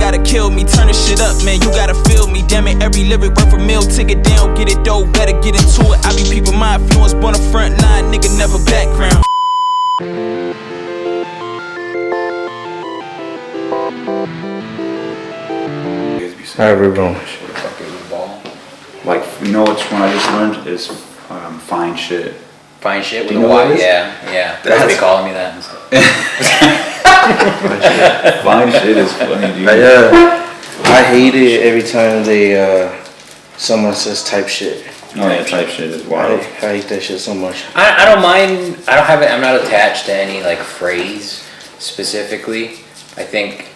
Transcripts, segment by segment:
gotta kill me. Turn this shit up, man, you gotta feel me. Damn it, every lyric worth a meal ticket. They don't get it though, better get into it. I be people my influence, born the front line, nigga, never background. Alright, we're going. Like, you know which one I just learned is fine shit. Fine shit with Do you a know what Y? it is? Yeah. That's be calling me that. Fine shit is funny, dude. I hate it every time someone says type shit. Oh yeah, type shit is wild. I hate that shit so much. I don't mind. I don't have it. I'm not attached to any like phrase specifically. I think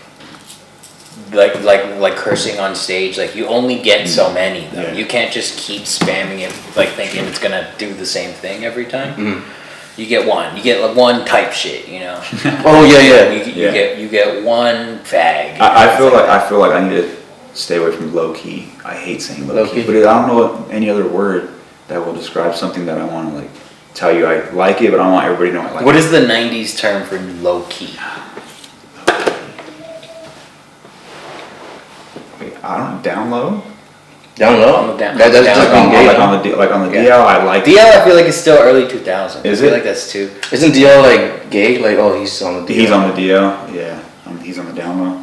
like cursing on stage. Like you only get so many. Though. Yeah. You can't just keep spamming it like thinking it's gonna do the same thing every time. Mm-hmm. You get one. You get like one type shit. You know. Oh yeah. You get one fag. I feel like I need to stay away from low key. I hate saying low key, but I don't know any other word that will describe something that I want to like tell you I like it, but I don't want everybody to know I like it. What is the 90s term for low key? Wait, I don't down low. Down low? That's just being gay. Like on the DL, I like DL. I feel like it's still early 2000s. Is I feel it? like that's too. Isn't DL like gay? Like, oh, he's on the DL. He's on the DL. Yeah, he's on the down low.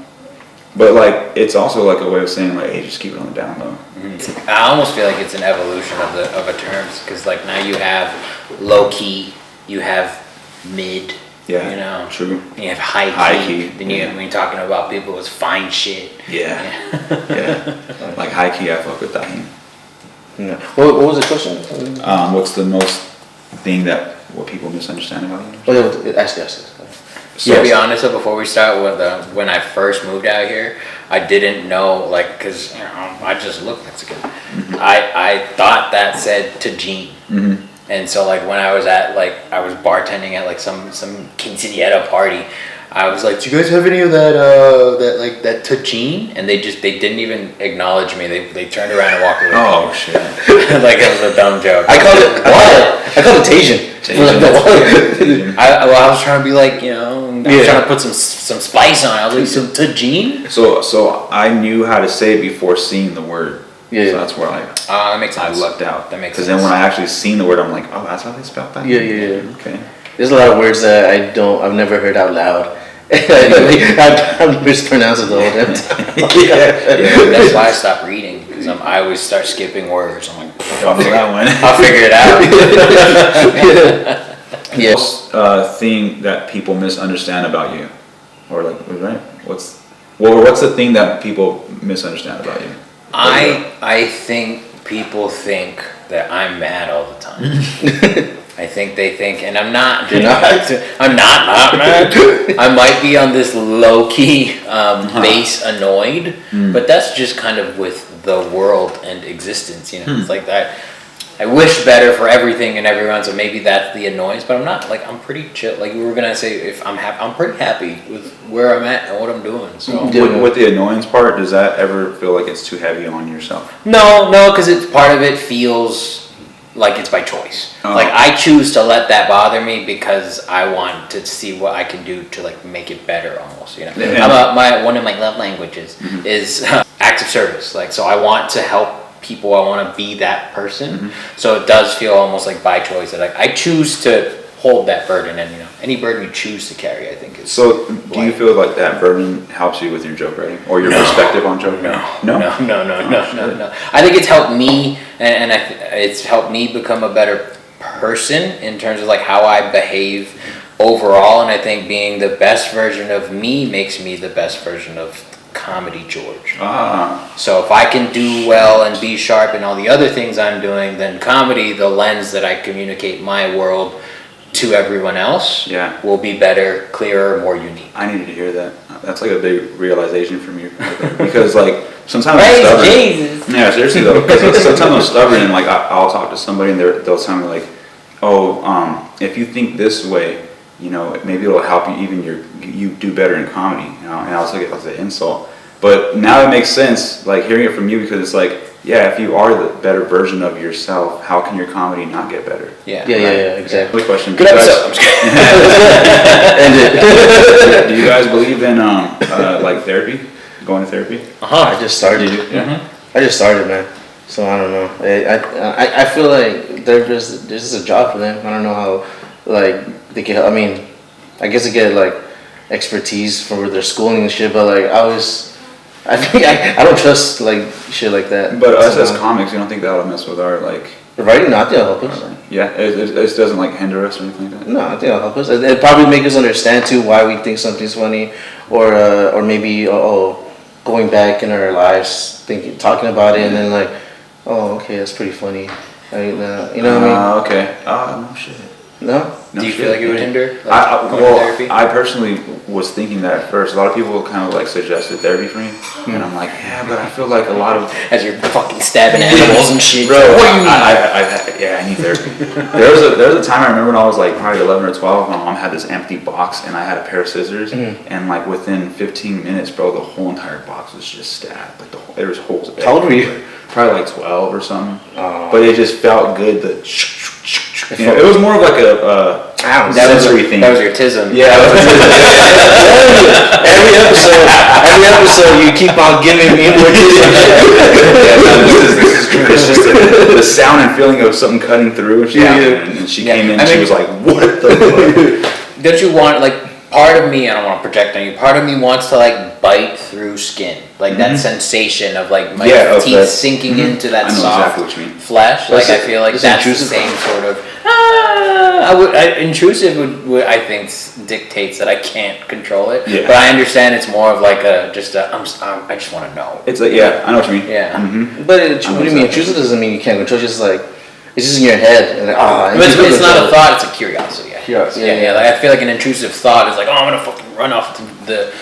But like, it's also like a way of saying like, hey, just keep it on the down low. Mm-hmm. I almost feel like it's an evolution of a terms because like now you have low key, you have mid. Yeah, you know, true. And you have high key. Then you when you're talking about people with fine shit. Yeah. Like high key, I fuck with that. Yeah. What was the question? What's the most thing that what people misunderstand about you? Oh, yeah, ask. So to be honest, before we start with when I first moved out here, I didn't know like because I just looked Mexican. Mm-hmm. I thought that said Tajin. Mm-hmm. And so like when I was I was bartending at like some quinceañera party, I was like, do you guys have any of that Tajin? And they didn't even acknowledge me. They turned around and walked away. Oh shit! Like it was a dumb joke. I called it Tajin. I was trying to be like, you know, I was trying to put some spice on it. I was like, some Tajin? So I knew how to say it before seeing the word. Yeah. So that's where that makes sense. I lucked out. That makes Because sense. then when I actually seen the word, I'm like, oh, that's how they spelled that? Yeah. Okay. There's a lot of words that I've never heard out loud. I've mispronounced it the whole damn time. Yeah. That's why I stopped reading, because I always start skipping words. I'm like, I'll figure it out. Yeah. Thing that people misunderstand about you? Or like, right? What's the thing that people misunderstand about you? I think people think that I'm mad all the time. I think they think, and I'm not. You're not? I'm not mad. I might be on this low-key base annoyed, but that's just kind of with the world and existence, you know? It's like that. I wish better for everything and everyone, so maybe that's the annoyance, but I'm not. Like, I'm pretty chill. Like, we were going to say, if I'm happy, I'm pretty happy with where I'm at and what I'm doing, so. With the annoyance part, does that ever feel like it's too heavy on yourself? No, because part of it feels like it's by choice. Oh. Like I choose to let that bother me because I want to see what I can do to like make it better, almost. You know, one of my love languages is acts of service. Like, so I want to help people. I want to be that person. So it does feel almost like by choice that I choose to hold that burden, and you know, any burden you choose to carry, I think is. So, do you feel like that burden helps you with your joke writing or your perspective on joke writing? No. I think it's helped me, and it's helped me become a better person in terms of like how I behave overall, and I think being the best version of me makes me the best version of comedy George. So if I can do well and be sharp in all the other things I'm doing, then comedy, the lens that I communicate my world to everyone else, will be better, clearer, more unique. I needed to hear that. That's like a big realization for me, because like sometimes I'm stubborn. Jesus. Yeah, seriously though, because sometimes I'm stubborn and like I'll talk to somebody and they'll tell me like, oh, if you think this way, you know, maybe it'll help you even you do better in comedy. You know, and I'll take it as an insult. But now it makes sense, like hearing it from you, because it's like, yeah, if you are the better version of yourself, how can your comedy not get better? Yeah, exactly. Good question. Good episode. Do you guys believe in like therapy? going to therapy? I just started. Yeah. I just started, man. So I don't know. I feel like there's a job for them. I don't know how, like, they can. I mean, I guess they get like expertise for their schooling and shit. But like, I think I don't trust like shit like that. But us as comics, you don't think that'll mess with our like the writing? No, I think it'll help us. Yeah, it doesn't like hinder us or anything like that. No, I think it'll help us. It probably make us understand too why we think something's funny, or maybe going back in our lives, talking about it, and then like, oh, okay, that's pretty funny. Like, you know what I mean? Okay. No shit. No? Do you feel like it would hinder? I personally was thinking that at first. A lot of people kind of like suggested therapy for me, and I'm like, yeah, but I feel like a lot of As you're fucking stabbing animals and shit. bro. I need therapy. There was a time I remember when I was like probably 11 or 12. My mom had this empty box, and I had a pair of scissors, and like within 15 minutes, bro, the whole entire box was just stabbed. Like there was holes. How old were you? Probably like 12 or something. Oh. But it just felt good. It was more of like a sensory thing. That was your tism. Yeah. every episode, you keep on giving me more This is true. It's just the sound and feeling of something cutting through. And she came in and she was like, what the fuck? Don't you want, like, part of me, I don't want to project on you, part of me wants to like bite through skin. Like that sensation of like my teeth sinking into that I know soft exactly what you mean. flesh. Like I feel like that's the same sort of, intrusive would I think dictates that I can't control it. Yeah. But I understand it's more of like I just want to know. It's like, yeah, I know what you mean. Yeah. Mm-hmm. But what do you mean? Intrusive doesn't mean you can't control. It's just like, it's just in your head. And like, But it's not a thought, it's a curiosity. Yeah. Like I feel like an intrusive thought is like, oh, I'm gonna fucking run off the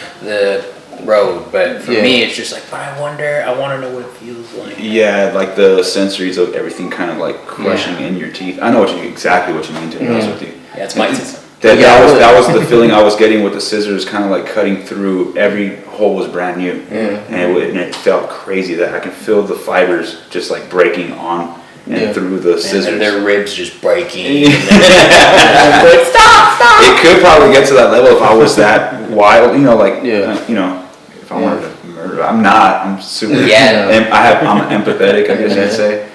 road. But for me, it's just like, but I want to know what it feels like. Yeah, like the sensories of everything kind of like crushing in your teeth. I know exactly what you mean, to be honest with you. Yeah, it's my system. That was the feeling I was getting with the scissors, kind of like cutting through. Every hole was brand new, and it felt crazy that I can feel the fibers just like breaking on and through the scissors. And their ribs just breaking. Stop! It could probably get to that level if I was that wild, if I wanted to murder. I'm not. I'm super. I'm empathetic, I guess you'd say.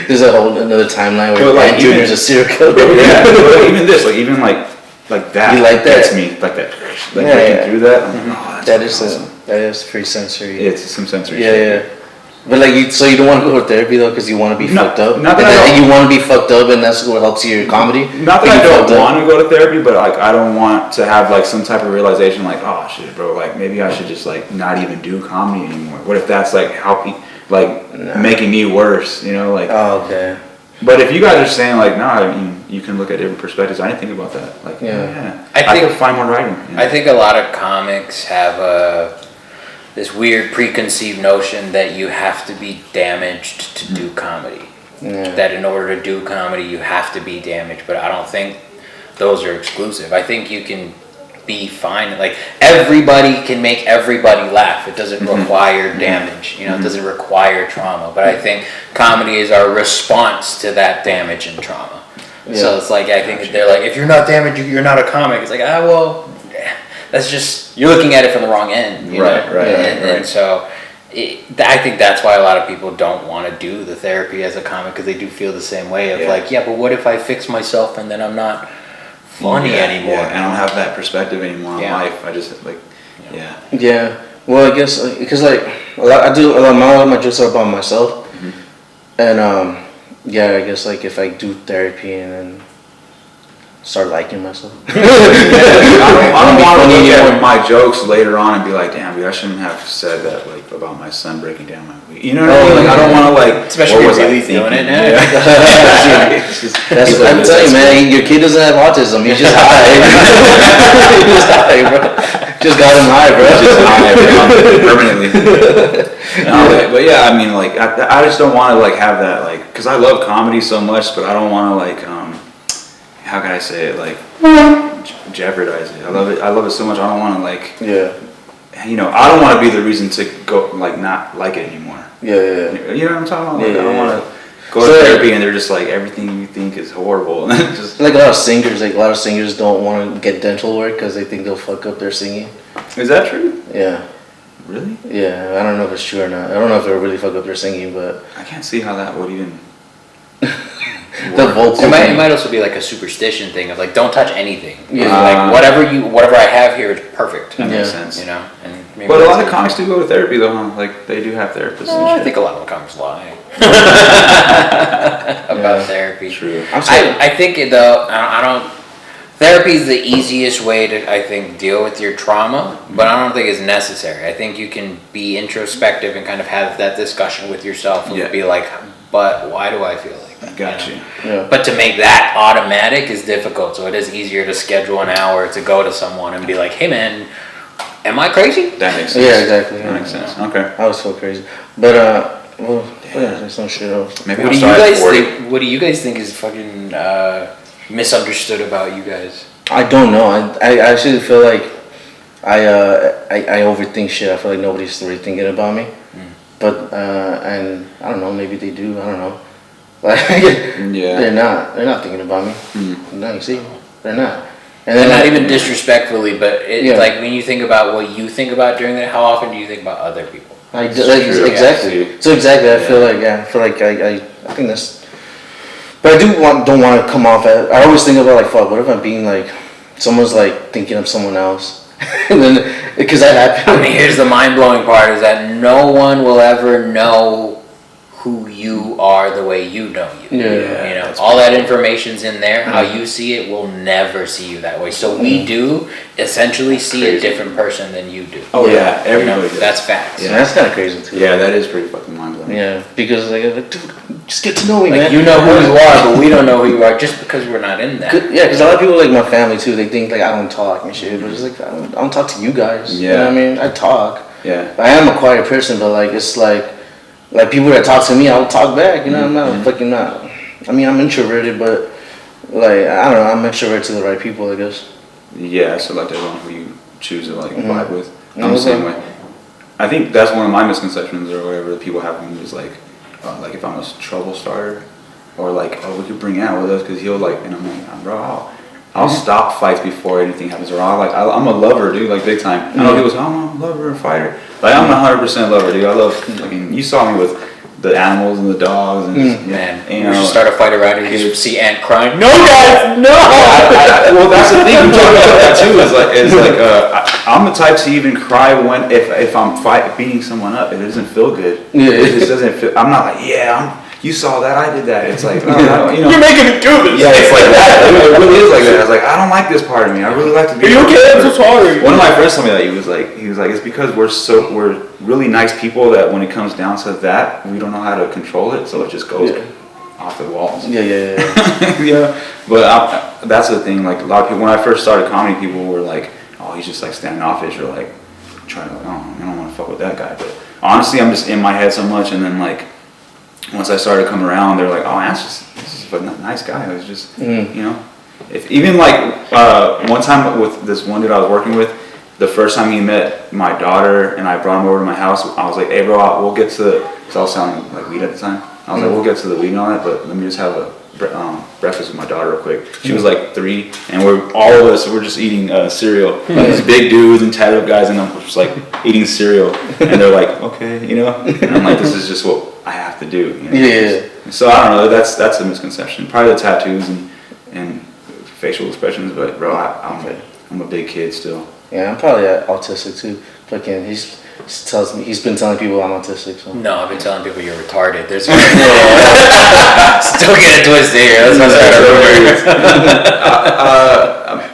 There's a whole another timeline where like Junior's a serial killer. Yeah, but even this, even like that. You like that? Gets me like that. Like breaking through that. I'm like, that is pretty sensory. It's some sensory. Yeah. But like so you don't want to go to therapy though because you want to be fucked up. And you want to be fucked up, and that's what helps your comedy. Not that I don't want to go to therapy, but like I don't want to have like some type of realization, like, oh shit, bro, like maybe I should just like not even do comedy anymore. What if that's like making me worse? Like. Oh, okay. But if you guys are saying like, no, I mean, you can look at different perspectives. I didn't think about that. Like, I could find more writing. I think a lot of comics have this weird preconceived notion that you have to be damaged to do comedy. That in order to do comedy, you have to be damaged. But I don't think those are exclusive. I think you can be fine. Like everybody can make everybody laugh. It doesn't require damage. It doesn't require trauma. But I think comedy is our response to that damage and trauma. Yeah. So it's like I think they're like, if you're not damaged, you're not a comic. It's like that's just, you're looking at it from the wrong end. Right. And so I think that's why a lot of people don't want to do the therapy as a comic, because they do feel the same way of like, but what if I fix myself and then I'm not funny anymore? Yeah, I don't have that perspective anymore on life. I just like, Yeah. Well, I guess because like a lot of my jokes are about myself, and I guess like if I do therapy and then start liking myself. I don't want to look at my jokes later on and be like, damn, dude, I shouldn't have said that like about my son breaking down my week. You know what I mean? Like I don't want to like, especially if you're really feeling it now. That's what I'm telling you, man. Your kid doesn't have autism. He's just high. He's just high, bro. Just got him high, bro. Just high, permanently. But yeah, I mean, like I just don't want to like have that like, because I love comedy so much, but I don't want to like how can I say it, like jeopardize it. I love it so much. I don't want to like I don't want to be the reason to go like not like it anymore. You know what I'm talking about? Like, I don't want to go to therapy and they're just like, everything you think is horrible. Just like a lot of singers don't want to get dental work because they think they'll fuck up their singing. Is that true? Yeah. Really? Yeah, I don't know if it's true or not. I don't know if it really fuck up their singing, but I can't see how that would even. the vocal. It might also be like a superstition thing of like, don't touch anything. Yeah. Like whatever I have here is perfect. That makes Yeah. sense. You know, and maybe But a lot that's of comics do go to therapy though, huh? Like they do have therapists and I shit. think a lot of comics lie about therapy. True. I think though I don't. Therapy is the easiest way to, I think, deal with your trauma, but I don't think it's necessary. I think you can be introspective and kind of have that discussion with yourself and Yeah. be like, but why do I feel like that? Got You you. know? Yeah. But to make that automatic is difficult, so it is easier to schedule an hour to go to someone and be like, hey man, am I crazy? That makes sense. Yeah, exactly. That makes sense. Okay. I was so crazy, but well, yeah, there's some shit else. Maybe What I'll do you start at guys 40. think? What do you guys think is fucking misunderstood about you guys? I don't know. I actually feel like I overthink shit. I feel like nobody's really thinking about me. But and I don't know. Maybe they do. I don't know. Like Yeah. they're not thinking about me. No, you see, they're not. And And then not even disrespectfully, but it's Yeah. like when you think about what you think about during that, how often do you think about other people? true. exactly. Yeah. So exactly, I feel like I think that's. But I don't want to come off as. I always think about like, fuck. What if I'm being like, someone's like thinking of someone else, and then because that I happened. mean, here's the mind-blowing part is that no one will ever know who you are the way you know you. Yeah. You know, all that information's in there. How you see it, we'll never see you that way. So we do essentially see a different person than you do. Oh yeah, You know, everybody does. that's facts. Yeah, that's kind of crazy too. Yeah, that is pretty fucking mind blowing. Yeah, because like, dude, just get to know me, Like man. you know who you are, but we don't know who you are just because we're not in that. Yeah, because a lot of people like my family too. They think like I don't talk and shit, but it's like I don't talk to you guys. You know what I mean? I talk. Yeah. I am a quiet person, but like it's like people that talk to me, I'll talk back. You know, I'm not fucking not. I mean, I'm introverted, but like I don't know, I'm extroverted to the right people, I guess. Yeah, so like everyone who you choose to like vibe with. Yeah, I'm the same okay. way. I think that's one of my misconceptions or whatever that people have of me is like if I'm a trouble starter or like, oh, we could bring out with us because he'll like, and I'm like, bro, I'll stop fights before anything happens. Or I'm a lover, dude, like big time. I know people say, oh, I'm a lover, a fighter. Like I'm a 100% lover, dude. I love, you saw me with the animals and the dogs and Man, you we know. should start a fight around here. You just see Ant crying. No, guys, no. Well, that's the thing. We talk about that too. I'm the type to even cry when if I'm beating someone up. It doesn't feel good. Yeah. It just doesn't feel. I'm not like you saw that. I did that. It's like no, you know. You're making me do this. Yeah, it's like that. It really is like that. I was like, I don't like this part of me. I really like to be. Are you okay? I'm so sorry. One of my friends told me that he was like, it's because we're really nice people that when it comes down to that, we don't know how to control it, so it just goes off the walls. Yeah. Yeah, but that's the thing. Like a lot of people, when I first started comedy, people were like, "Oh, he's just like standoffish," or like trying to, "Oh, I don't want to fuck with that guy." But honestly, I'm just in my head so much, and then like once I started coming around, they're like, "Oh, this is a nice guy." It was just, you know, if even like one time with this one dude I was working with, the first time he met my daughter and I brought him over to my house, I was like, "Hey, bro, we'll get to," because I was selling like weed at the time. I was like, "We'll get to the weed and all that, but let me just have a breakfast with my daughter real quick." She was like 3, and all of us were just eating cereal. Like these big dudes and tatted up guys, and I'm just like eating cereal, and they're like, "Okay," you know, and I'm like, "This is just what I have to do." You know? Yeah. So I don't know. That's a misconception. Probably the tattoos and facial expressions, but bro, I'm a big kid still. Yeah, I'm probably autistic too. Fucking, he's been telling people I'm autistic. So. No, I've been telling people you're retarded. There's still get it twisted here. Let's not start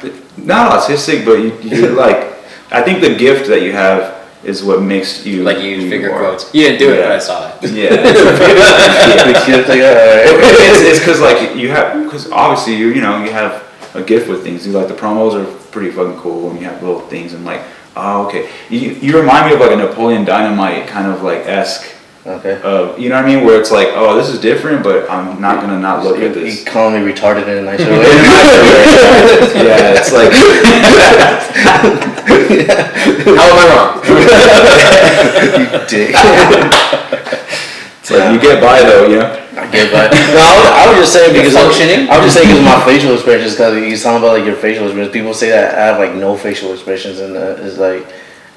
over. Not autistic, but you're like, I think the gift that you have is what makes you Like you use who finger are. quotes. You didn't do it, but I saw it. Yeah. Yeah. It's because like because obviously you know you have a gift with things. You like the promos are pretty fucking cool, and you have little things and like, oh okay, you remind me of like a Napoleon Dynamite kind of like esque. Okay. You know what I mean? Where it's like, oh, this is different, but I'm not gonna not look at this. You calling me retarded in a nice way. Yeah, it's like. How am I wrong? You dick. It's like you get by though, you know. I get by. No, I was just saying because functioning? I was just saying because of my facial expressions. Because he's talking about like your facial expressions. People say that I have like no facial expressions, and it's like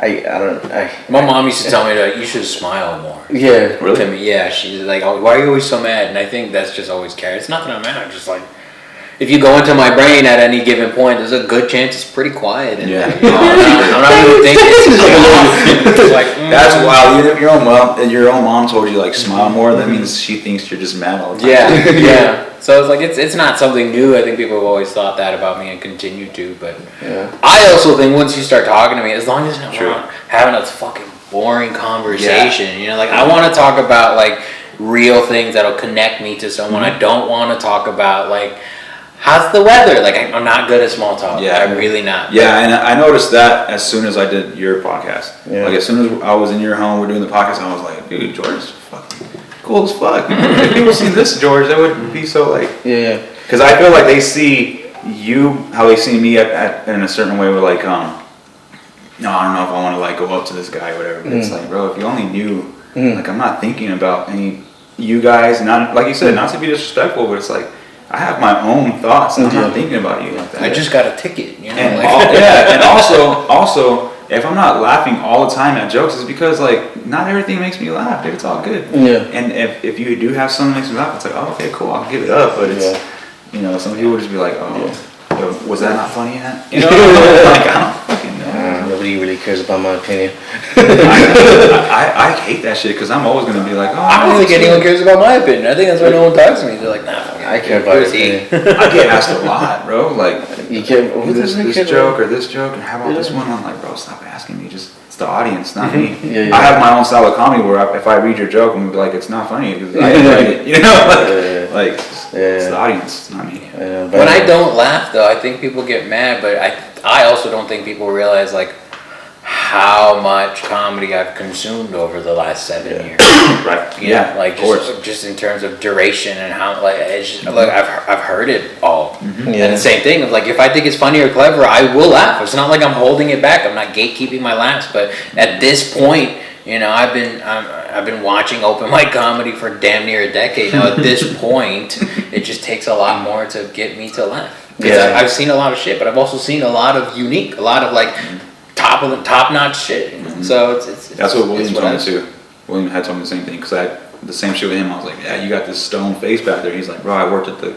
My mom used to tell me that you should smile more. Yeah. Really? To me, yeah. She's like, oh, why are you always so mad? And I think that's just always carried. It's not that I'm mad. I'm just like, if you go into my brain at any given point, there's a good chance it's pretty quiet. And Yeah. I'm not even thinking. It's like, That's wild. Even if your own mom told you like smile more, that means she thinks you're just mad all the time. Yeah, yeah. So it's like it's not something new. I think people have always thought that about me and continue to. But I also think once you start talking to me, as long as you're not having a fucking boring conversation, you know, like I want to talk about like real things that'll connect me to someone. I don't want to talk about like how's the weather. Like I'm not good at small talk. Yeah, I'm really not. Yeah, and I noticed that as soon as I did your podcast. Yeah. Like as soon as I was in your home, we're doing the podcast, I was like, dude, George is fucking cool as fuck. If people see this George, they would be so like, Yeah. because I feel like they see you how they see me in a certain way. With like, no, I don't know if I want to like go up to this guy or whatever. But it's like, bro, if you only knew, like I'm not thinking about any you guys. Not like you said, not to be disrespectful, but it's like I have my own thoughts. And I'm not thinking about you like that. I just got a ticket, you know. And like, and also, if I'm not laughing all the time at jokes, it's because like not everything makes me laugh. Dude, it's all good. Yeah. And if you do have something that makes me laugh, it's like, oh, okay, cool, I'll give it up. But it's you know, some people would just be like, oh, was that not funny yet? You know, like I don't fucking know. Nobody really cares about my opinion. I hate that shit because I'm always gonna be like, oh, I don't think anyone cares about my opinion. I think that's why no one talks to me. They're like, nah. I care about your opinion. I get asked a lot, bro. Like, You care. this joke or this joke, and how about this one? I'm like, bro, stop asking me. Just it's the audience, not me. Yeah. I have my own style of comedy where if I read your joke, I'm gonna be like, it's not funny because I didn't write it. You know, like it's the audience, not me. When I don't laugh, though, I think people get mad. But I also don't think people realize like how much comedy I've consumed over the last 7 years. Right. Yeah, like just in terms of duration and how like it's just, like I've heard it all. And the same thing of like if I think it's funny or clever, I will laugh. It's not like I'm holding it back. I'm not gatekeeping my laughs. But at this point, you know, I've been watching open mic comedy for damn near a decade now. At this point, it just takes a lot more to get me to laugh. Yeah, I've seen a lot of shit, but I've also seen a lot of unique, a lot of like top notch shit. You know? So it's that's what William told me too. William had told me the same thing because I had the same shit with him. I was like, yeah, you got this stone face back there. He's like, bro, I worked at the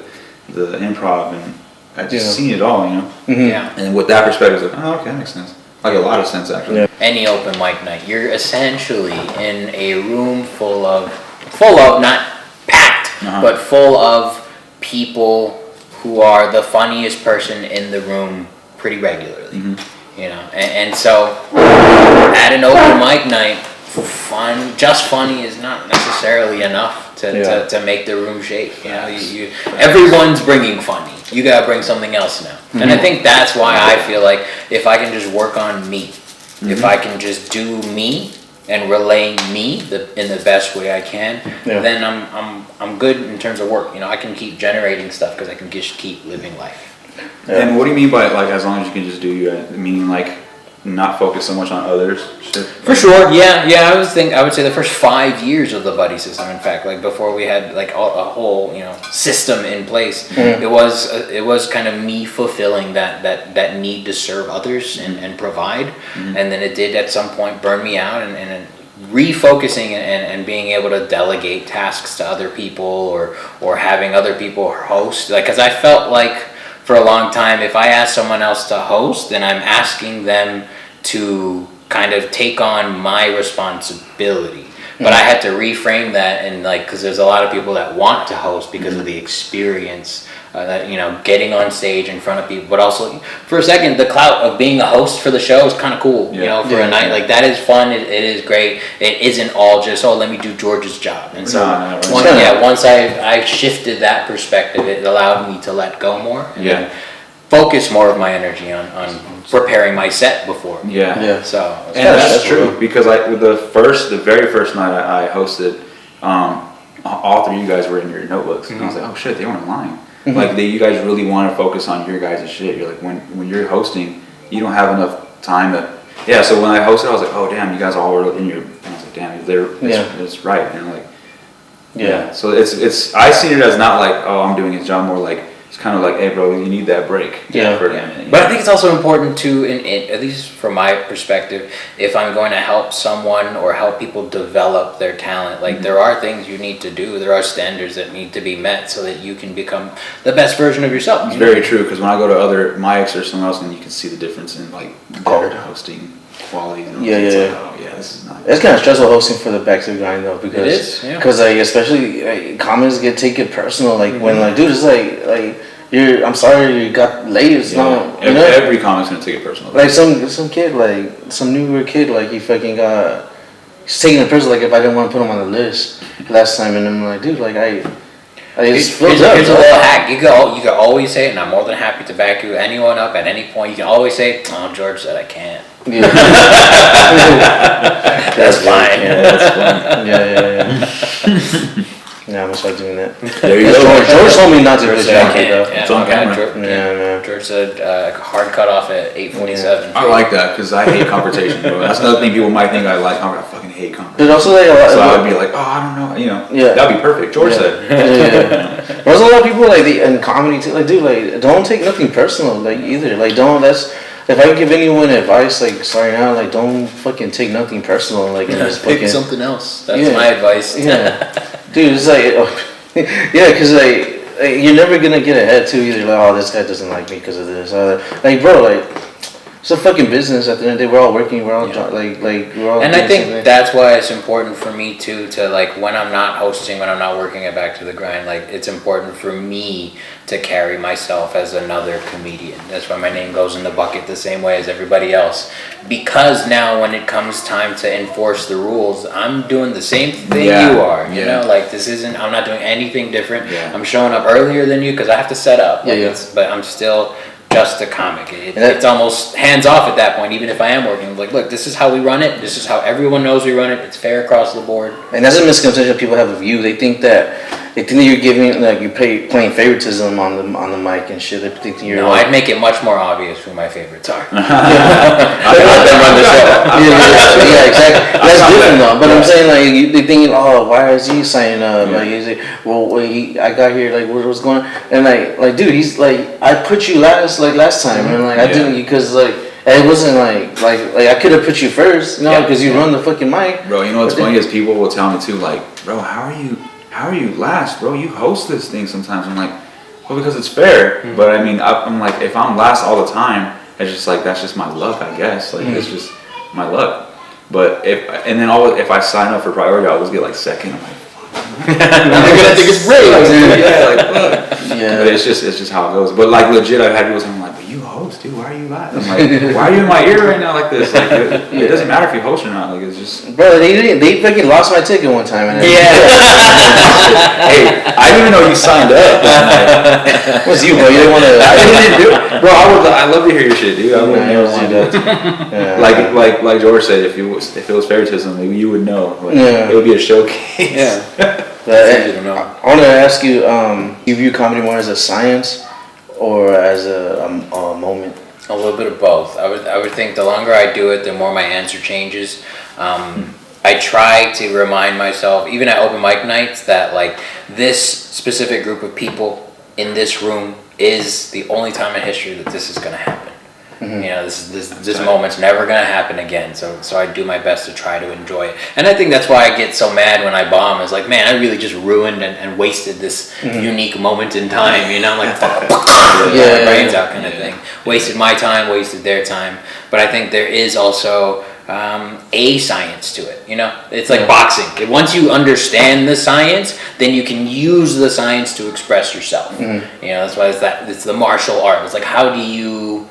improv and I just seen it all, you know. Yeah. And with that perspective, it's like, oh, okay, that makes sense. Like a lot of sense actually. Yeah. Any open mic night, you're essentially in a room full of not packed, but full of people who are the funniest person in the room pretty regularly. You know, and so at an open mic night, just funny is not necessarily enough to make the room shake. You know, everyone's bringing funny. You gotta bring something else now. And I think that's why I feel like if I can just work on me, if I can just do me and relay me in the best way I can, then I'm good in terms of work. You know, I can keep generating stuff because I can just keep living life. And what do you mean by like as long as you can just do you? Meaning like not focus so much on others? Shit. For sure, yeah. I would say the first 5 years of the buddy system. In fact, like before we had like a whole system in place, it was kind of me fulfilling that need to serve others and provide, and then it did at some point burn me out and refocusing and being able to delegate tasks to other people or having other people host, like because I felt like for a long time if I asked someone else to host, then I'm asking them to kind of take on my responsibility. But I had to reframe that and like because there's a lot of people that want to host because of the experience that getting on stage in front of people, but also for a second the clout of being a host for the show is kind of cool. For a night like that is fun. It is great. It isn't all just let me do George's job. And so once I shifted that perspective, it allowed me to let go more and focus more of my energy on preparing my set before. So and that's true because the very first night I hosted, all three of you guys were in your notebooks and I was like, oh shit, they weren't lying. Like you guys really want to focus on your guys' shit. You're like when you're hosting, you don't have enough time to. So when I hosted, I was like, oh damn, you guys all were in your. And I was like, damn, it's right. And like, so it's I seen it as not like I'm doing his job, more like it's kind of like, hey, bro, you need that break. Yeah. For a minute, But I think it's also important to, at least from my perspective, if I'm going to help someone or help people develop their talent, like there are things you need to do, there are standards that need to be met so that you can become the best version of yourself. It's very true, because when I go to other mics or somewhere else, and you can see the difference in like their hosting quality. You know, it's like, oh yeah, this is not. It's kind of stressful hosting for the back to the grind though, because It is, yeah. Because like especially like, comments take it personal. Like when like dude, it's like I'm sorry you got late. It's not you know. Every comic's gonna take it personal. Like some kid, like some newer kid, like he fucking got. He's taking it personal. Like if I didn't want to put him on the list last time, and I'm like, dude, like I just filled up. Here's a little hack. You can always say it, and I'm more than happy to back you anyone up at any point. You can always say, "Oh, George said I can't." Yeah. That's fine. Yeah, that's fun. Yeah. Yeah, I'm gonna start doing that. There you go. George told me not to George put said I Jackie though. can't. It's on camera. Yeah. George said hard cut off at 8:47. I like that, because I hate confrontation, bro. That's another thing people might think I like. I fucking hate confrontation. There's also like a lot. So I would be like, oh, I don't know, you know. Yeah. That'd be perfect. George said. Yeah. There's a lot of people like in comedy too. Like, dude, like don't take nothing personal. Like either. Like don't. If I give anyone advice, like starting out, like don't fucking take nothing personal. Like and just Pick fucking something else. That's my advice. Yeah. Dude, it's like. Yeah, because like you're never gonna get ahead too either. Like, oh, this guy doesn't like me because of this. Like, bro, like it's a fucking business. At the end of the day, we're all working. We're all like we're all. And I think that's why it's important for me too to like when I'm not hosting, when I'm not working at Back to the Grind. Like it's important for me to carry myself as another comedian. That's why my name goes in the bucket the same way as everybody else. Because now when it comes time to enforce the rules, I'm doing the same thing you are. You know, like I'm not doing anything different. Yeah. I'm showing up earlier than you because I have to set up. But I'm still just a comic. It's almost hands off at that point, even if I am working. I'm like, look, this is how we run it. This is how everyone knows we run it. It's fair across the board. And that's a misconception people have of you. They think that you're giving like you're playing favoritism on the mic and shit. They think you're. No, I'd make it much more obvious who my favorites are. Yeah, exactly. That's different though. But I'm saying like they think, oh, why is he signing up? Like he's like, well, I got here. Like what's going on? And like dude, he's like, I put you last time, and like I didn't because like. And it wasn't like I could have put you first, you know, because you run the fucking mic. Bro, you know what's funny is people will tell me too, like, bro, how are you last, bro? You host this thing sometimes. I'm like, well, because it's fair. Mm-hmm. But I mean, I'm like, if I'm last all the time, it's just like that's just my luck, I guess. Like it's just my luck. But if I sign up for priority, I'll always get like second. I'm like, they're gonna think it's great. Yeah. But it's just how it goes. But like legit, I've had people saying like, but you host, dude. Why are you last? I'm like, why are you in my ear right now like this? Like it doesn't matter if you host or not. Like it's just. Bro, they fucking lost my ticket one time. And Hey, I didn't even know you signed up. What's you, bro? You didn't want to. I didn't do it, bro. I love to hear your shit, dude. I would never want to. Like George said, if it was favoritism, maybe you would know. Like, it would be a showcase. Yeah. I want to ask you, you view comedy more as a science or as a moment? A little bit of both. I would think the longer I do it, the more my answer changes. I try to remind myself, even at open mic nights, that like this specific group of people in this room is the only time in history that this is going to happen. Mm-hmm. You know, this moment's never gonna happen again. So I do my best to try to enjoy it, and I think that's why I get so mad when I bomb. Is like, man, I really just ruined and wasted this unique moment in time. You know, like my brains out kind of thing. Wasted my time, wasted their time. But I think there is also a science to it. You know, it's like boxing. Once you understand the science, then you can use the science to express yourself. Mm-hmm. You know, that's why it's the martial art. It's like, how do you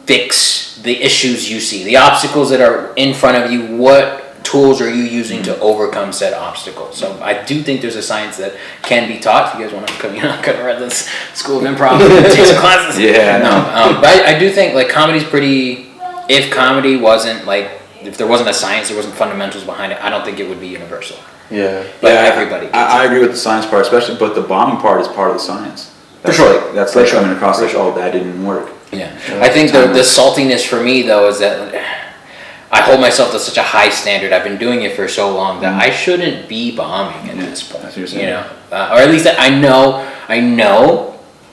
fix the issues you see, the obstacles that are in front of you? What tools are you using to overcome said obstacles? So I do think there's a science that can be taught. If you guys want to come, come run this School of Improv, take some classes. Yeah, no. But I do think like comedy's pretty. If comedy wasn't like, if there wasn't a science, there wasn't fundamentals behind it, I don't think it would be universal. Yeah. But everybody. I agree with the science part, especially. But the bombing part is part of the science. For sure. That's like coming across like, oh, that didn't work. Yeah, I think the saltiness for me though is that I hold myself to such a high standard. I've been doing it for so long that I shouldn't be bombing at this point. You know, or at least I know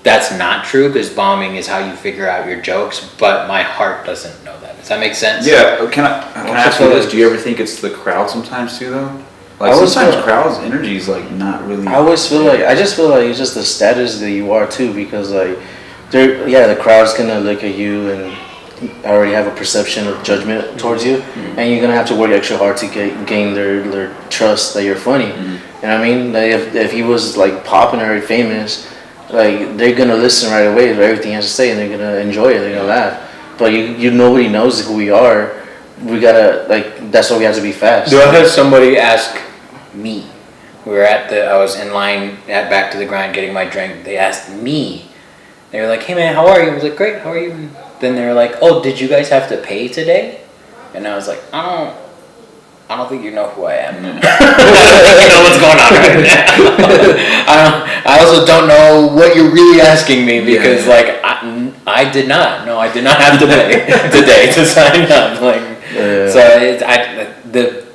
that's not true, because bombing is how you figure out your jokes, but my heart doesn't know that. Does that make sense? Yeah, can I ask you this? Do you ever think it's the crowd sometimes too, though? Like sometimes crowd's energy is like not really. I always feel like I just feel like it's just the status that you are too, because like, the crowd's gonna look at you and already have a perception of judgment towards you, and you're gonna have to work extra hard to gain their trust that you're funny. You know what I mean? Like if he was like popular or famous, like they're gonna listen right away to everything he has to say, and they're gonna enjoy it. They're gonna laugh. But you nobody knows who we are. We gotta like that's why we have to be fast. Do I have somebody ask me? I was in line at Back to the Grind getting my drink. They asked me. They were like, "Hey man, how are you?" I was like, "Great, how are you?" And then they were like, "Oh, did you guys have to pay today?" And I was like, I don't think you know who I am. I don't think you know what's going on right now. I also don't know what you're really asking me, because like I did not have to pay today to sign up. Like, so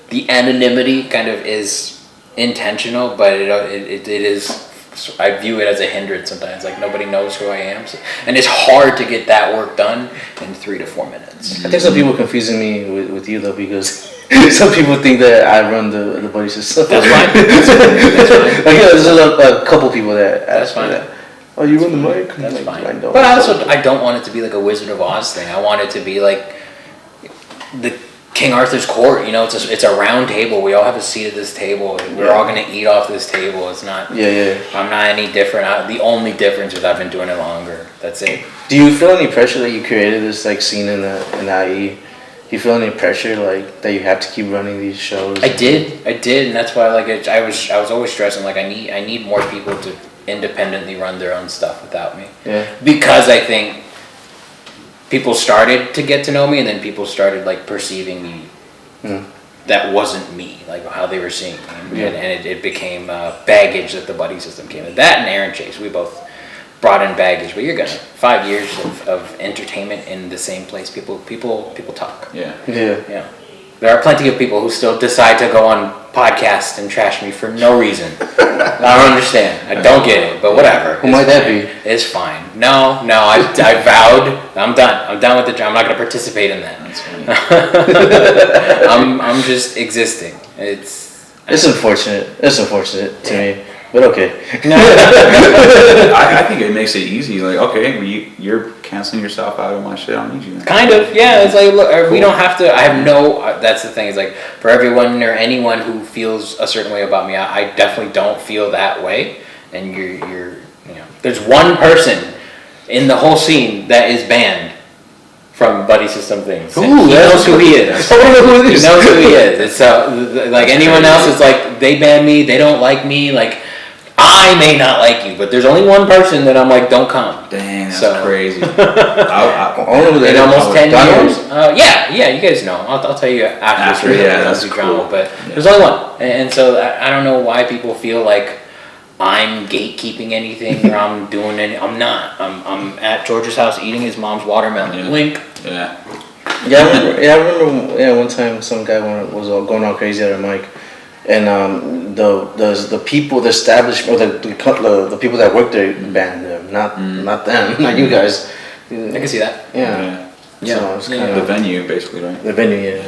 the anonymity kind of is intentional, but it is. I view it as a hindrance sometimes. Like nobody knows who I am, and it's hard to get that work done in 3 to 4 minutes. I think some people are confusing me with you though, because some people think that I run the buddy system. That's fine. That's fine. Like, there's a couple people that That's ask me fine. that. Oh, you run the mic? That's like, fine. I don't. But I don't want it to be like a Wizard of Oz thing. I want it to be like the King Arthur's court. You know, it's a round table. We all have a seat at this table. We're all gonna eat off this table. It's not. Yeah. I'm not any different. The only difference is I've been doing it longer. That's it. Do you feel any pressure that you created this like scene in the IE? Do you feel any pressure like that you have to keep running these shows? I did, and that's why like I was always stressing like I need more people to independently run their own stuff without me. Yeah. Because I think people started to get to know me, and then people started like perceiving me that wasn't me, like how they were seeing me, and it became baggage that the buddy system came in. That and Aaron Chase, we both brought in baggage, but you're gonna 5 years of entertainment in the same place. People talk. Yeah. There are plenty of people who still decide to go on podcasts and trash me for no reason. I don't understand. I don't get it, but whatever. Who might that be? It's fine. No, I vowed. I'm done. I'm done with the job. I'm not going to participate in that. That's funny. I'm just existing. It's unfortunate. It's unfortunate to me, but okay. I think it makes it easy. Like, okay, you're canceling yourself out of my shit. I don't need you. Kind of, yeah. It's like, look, we don't have to. I have no. That's the thing. It's like for everyone or anyone who feels a certain way about me, I definitely don't feel that way. And you're there's one person in the whole scene that is banned from buddy system things. He knows who he is. He knows who he is. It's like anyone else. It's like they ban me. They don't like me. Like. I may not like you, but there's only one person that I'm like, don't come. Dang, that's crazy. In almost 10 years? Yeah, you guys know. I'll tell you after that's cool. Drama, but there's only one. And so I don't know why people feel like I'm gatekeeping anything or I'm doing any. I'm not. I'm at George's house eating his mom's watermelon. Yeah. Wink. Yeah. I remember. Yeah, one time some guy was all going all crazy at a mic. And the people, the establishment, the people that work there banned them, not them, not you guys. I can see that. Yeah. So it's the venue, basically, right? The venue,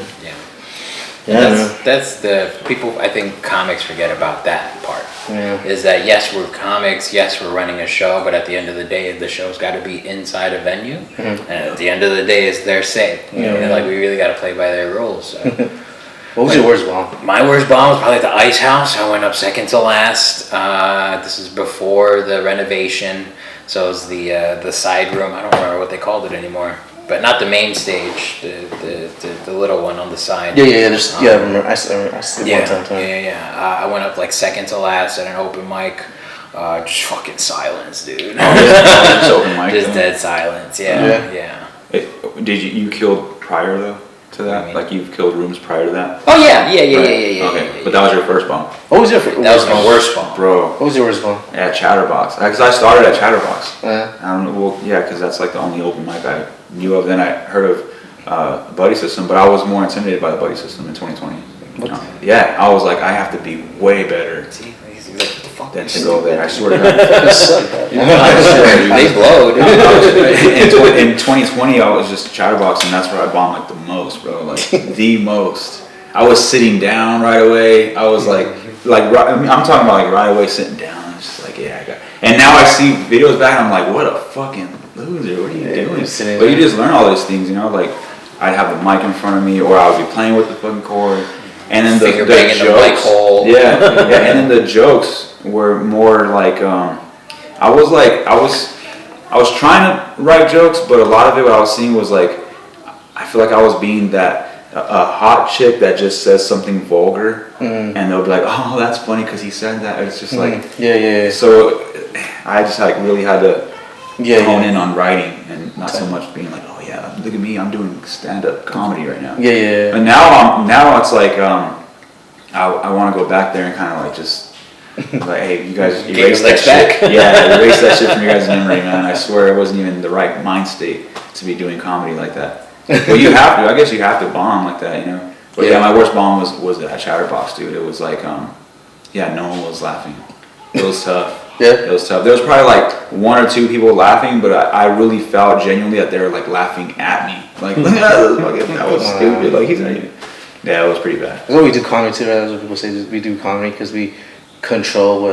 That's the people. I think comics forget about that part. Yeah. Is that yes, we're comics, yes, we're running a show, but at the end of the day, the show's got to be inside a venue, and at the end of the day, it's their say. Like we really got to play by their rules. So. What was your worst bomb? My worst bomb was probably at the Ice House. I went up second to last. This is before the renovation, so it was the side room. I don't remember what they called it anymore, but not the main stage, the little one on the side. Yeah. I remember. I see one time. I went up like second to last at an open mic. Just fucking silence, dude. Just open mic. Just dead silence. Yeah. Did you killed prior though? To that? Like you've killed rooms prior to that? Oh yeah. Okay, but that was your first bomb. What was your first? That was my worst bomb, bro. What was your worst bomb? Yeah, Chatterbox. Because I started at Chatterbox. Because that's like the only open mic I knew of. Then I heard of Buddy System, but I was more intimidated by the Buddy System in 2020. I was like, I have to be way better. See, he's like, what the fuck than to go there. I swear to God. It sucked. They blow, dude. In 2020, I was just chatterboxing. That's where I bombed like the most, bro. Like the most. I was sitting down right away. I was like I'm talking about like right away sitting down. It's just like, yeah, I got. And now I see videos back, and I'm like, what a fucking loser. What are you doing? But you just learn all these things, you know, like. I'd have the mic in front of me, or I would be playing with the fucking cord, and then the jokes. The mic hole. Yeah, and then the jokes were more like I was trying to write jokes, but a lot of it what I was seeing was like I feel like I was being that a hot chick that just says something vulgar, and they'll be like, oh, that's funny because he said that. It's just like yeah. So I just like really had to hone in on writing and not so much being like, oh yeah, look at me, I'm doing stand-up comedy right now. Yeah. But now it's like I want to go back there and kind of like just like, hey, you guys erase that shit. Yeah, erase that shit from your guys' memory, man. I swear I wasn't even in the right mind state to be doing comedy like that. Well, you have to. I guess you have to bomb like that, you know. But yeah, my worst bomb was at Chatterbox, dude. It was like no one was laughing. It was tough. Yeah. It was tough. There was probably like one or two people laughing, but I really felt genuinely that they were like laughing at me. Like, that was stupid. Like, he's not even. Yeah, it was pretty bad. That's what we do comedy too, right? That's what people say. We do comedy because we control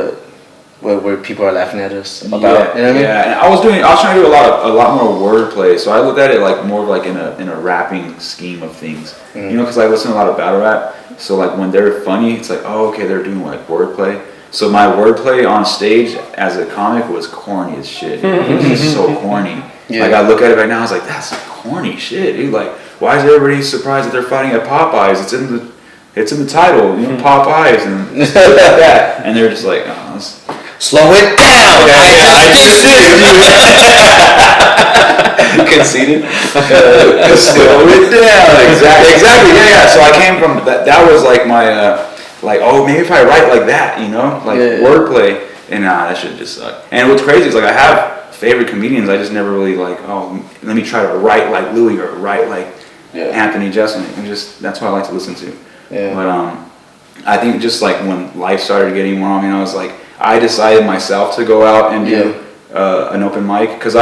where people are laughing at us about. Yeah, you know what I mean? Yeah, and I was trying to do a lot more wordplay. So I looked at it like more of like in a rapping scheme of things. You know, because I listen to a lot of battle rap. So like when they're funny, it's like, oh, okay, they're doing like wordplay. So my wordplay on stage as a comic was corny as shit. It was just so corny. Yeah. Like I look at it right now, I was like, that's corny shit, dude. Like, why is everybody surprised that they're fighting at Popeyes? It's in the title, you know, Popeyes and stuff like that. And they're just like, oh, that's... Slow it down. I just did. Conceded. Slow it down. Exactly. Yeah. So I came from that. That was like my. Like, oh, maybe if I write like that, you know, like wordplay, and that shit just suck. And what's crazy is like I have favorite comedians, I just never really like, oh, let me try to write like Louis or write like Anthony Jeselnik. And just that's what I like to listen to. Yeah. But I think just like when life started getting wrong, and I was like, I decided myself to go out and do an open mic because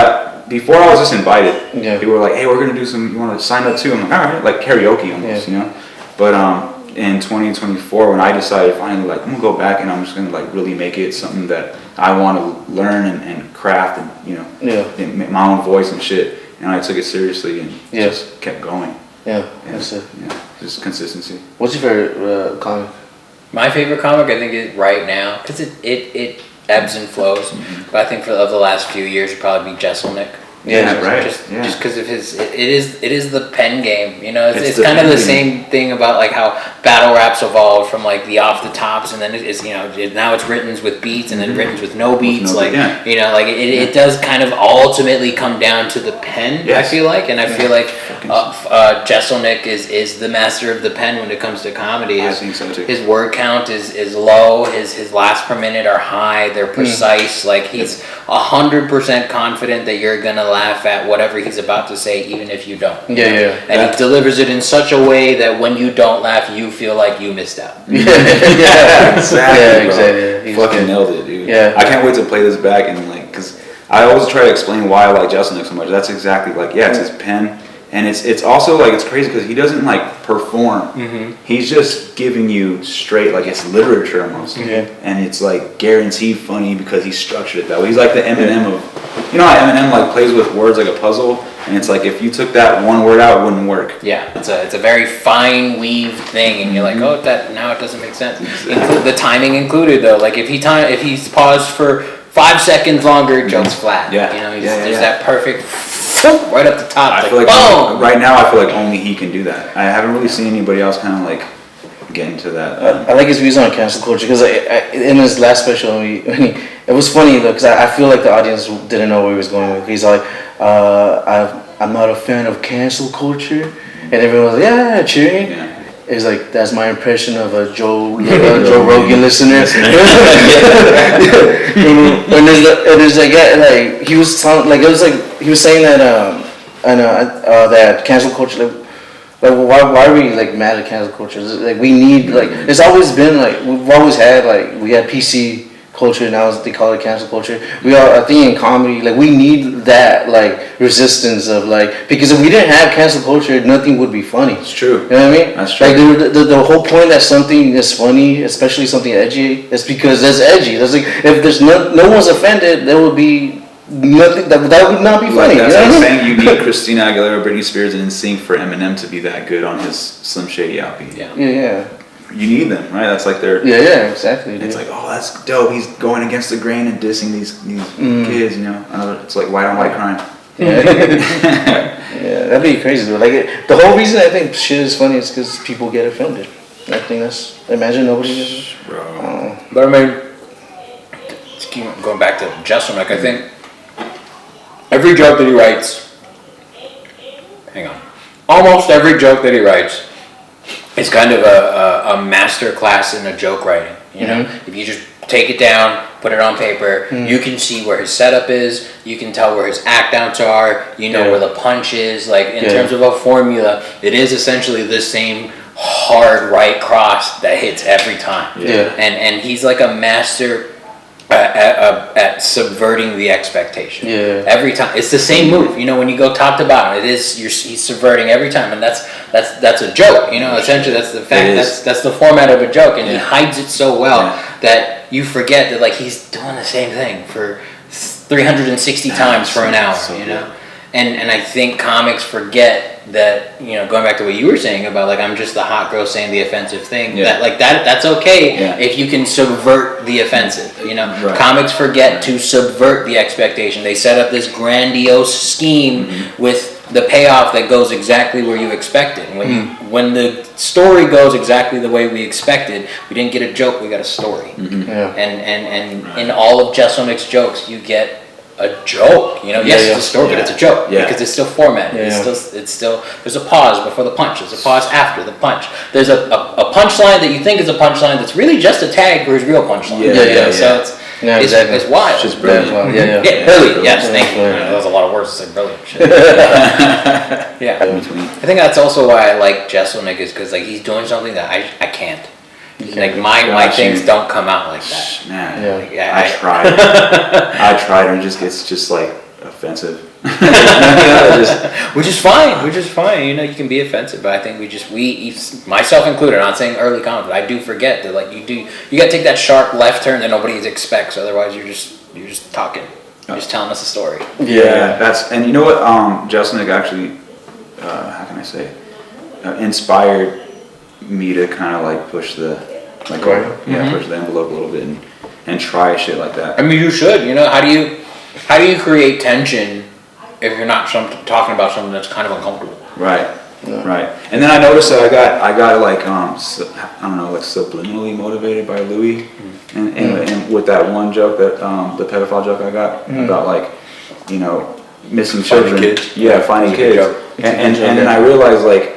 before I was just invited. Yeah. People were like, hey, we're gonna do some. You want to sign up too? I'm like, all right, like karaoke almost, you know. But in 2024, when I decided finally, like, I'm gonna go back and I'm just gonna like really make it something that I want to learn and craft and you know, make my own voice and shit. And I took it seriously and just kept going. Yeah, that's it. Yeah, just consistency. What's your favorite comic? My favorite comic, I think, is right now because it ebbs and flows. But I think of the last few years, it'd probably be Jeselnik. Yeah, right. Just because of his, it is the pen game. You know, it's kind of the same thing about like how battle raps evolved from like the off the tops, and then it's now it's written with beats and then written with no beats. You know, like it does kind of ultimately come down to the pen. Yes. I feel like, and I feel like Jeselnik is the master of the pen when it comes to comedy. I think so too. His word count is low. His laughs per minute are high. They're precise. Like he's 100% confident that you're gonna laugh at whatever he's about to say, even if you don't. And he delivers it in such a way that when you don't laugh, you feel like you missed out. Exactly. Fucking nailed it, dude. Yeah. I can't wait to play this back and like, because I always try to explain why I like Jeselnik so much. That's exactly like, it's his pen. And it's also like, it's crazy because he doesn't like perform. He's just giving you straight, like it's literature almost. And it's like guaranteed funny because he structured it that way. He's like the Eminem of, you know how Eminem like plays with words like a puzzle? And it's like if you took that one word out, it wouldn't work. Yeah, it's a very fine weave thing, and you're like, oh, now it doesn't make sense. The timing included though, like if he's paused for 5 seconds longer, joke's flat. You know, there's that perfect right up the top. I feel like right now, I feel like only he can do that. I haven't really seen anybody else kind of like get into that. I like his views on cancel culture because in his last special, it was funny though because I feel like the audience didn't know where he was going with. He's like, I'm not a fan of cancel culture, and everyone was like, cheering. It's like that's my impression of a Joe Rogan listener. And there's like he was telling, like it was like he was saying that that cancel culture like why are we like mad at cancel culture? Like we need like it's always been like we've always had like we had PC culture now, as they call it cancel culture. We are, I think, in comedy, like we need that like resistance of like, because if we didn't have cancel culture, nothing would be funny. It's true. You know what I mean? That's true. Like the whole point that something is funny, especially something edgy, is because that's edgy. That's like if there's no one's offended, there would be nothing that would not be funny. That's you know like what I mean? saying you need Christina Aguilera, Britney Spears, and NSYNC for Eminem to be that good on his Slim Shady LP. Yeah. Yeah. You need them, right? That's like their. Yeah, exactly. It's like, oh, that's dope. He's going against the grain and dissing these kids, you know. It's like white on white crime. Yeah. Yeah, that'd be crazy though. Like the whole reason I think shit is funny is because people get offended. I think that's. Imagine nobody just. Bro. But I mean, to keep going back to Jesselnick, I think every joke that he writes, almost every joke that he writes is kind of a master class in a joke writing. You know, if you just take it down, put it on paper, you can see where his setup is, you can tell where his act outs are, you know where the punch is. Like in terms of a formula, it is essentially the same hard right cross that hits every time. Yeah. And he's like a master at subverting the expectation. Yeah. Every time it's the same move. You know, when you go top to bottom, he's subverting every time, and that's a joke. You know, essentially that's the fact. That's the format of a joke, and he hides it so well that you forget that like he's doing the same thing for 360 times for an hour. So you know, and I think comics forget that, you know, going back to what you were saying about like I'm just the hot girl saying the offensive thing, that's okay if you can subvert the offensive, you know. Comics forget to subvert the expectation. They set up this grandiose scheme with the payoff that goes exactly where you expected. When the story goes exactly the way we expected, we didn't get a joke, we got a story. And in all of Jesselnick's jokes you get a joke, you know. Yes, it's a story, but it's a joke because it's still formatted. It's still. There's a pause before the punch. There's a pause after the punch. There's a punchline that you think is a punchline that's really just a tag for his real punchline. So it's wild. It's just brilliant. Brilliant. Yes, thank you. That was a lot of words to say. Brilliant. Shit. I think that's also why I like Jesselnick is because like he's doing something that I can't. Like my things don't come out like that. Man, I tried. I tried, and it just gets just like offensive. Which is fine. You know, you can be offensive, but I think we myself included. I'm not saying early comedy, but I do forget that like you got to take that sharp left turn that nobody expects. Otherwise, you're just talking. You're just telling us a story. Yeah, and you know what? Jesselnick actually, how can I say, inspired me to kind of like push the push the envelope a little bit and try shit like that. I mean, you should. You know, how do you create tension if you're not talking about something that's kind of uncomfortable? Right. And then I noticed that I got like I don't know, like subliminally motivated by Louis, and with that one joke that the pedophile joke I got about like, you know, missing children. Finding kids. And then I realized like,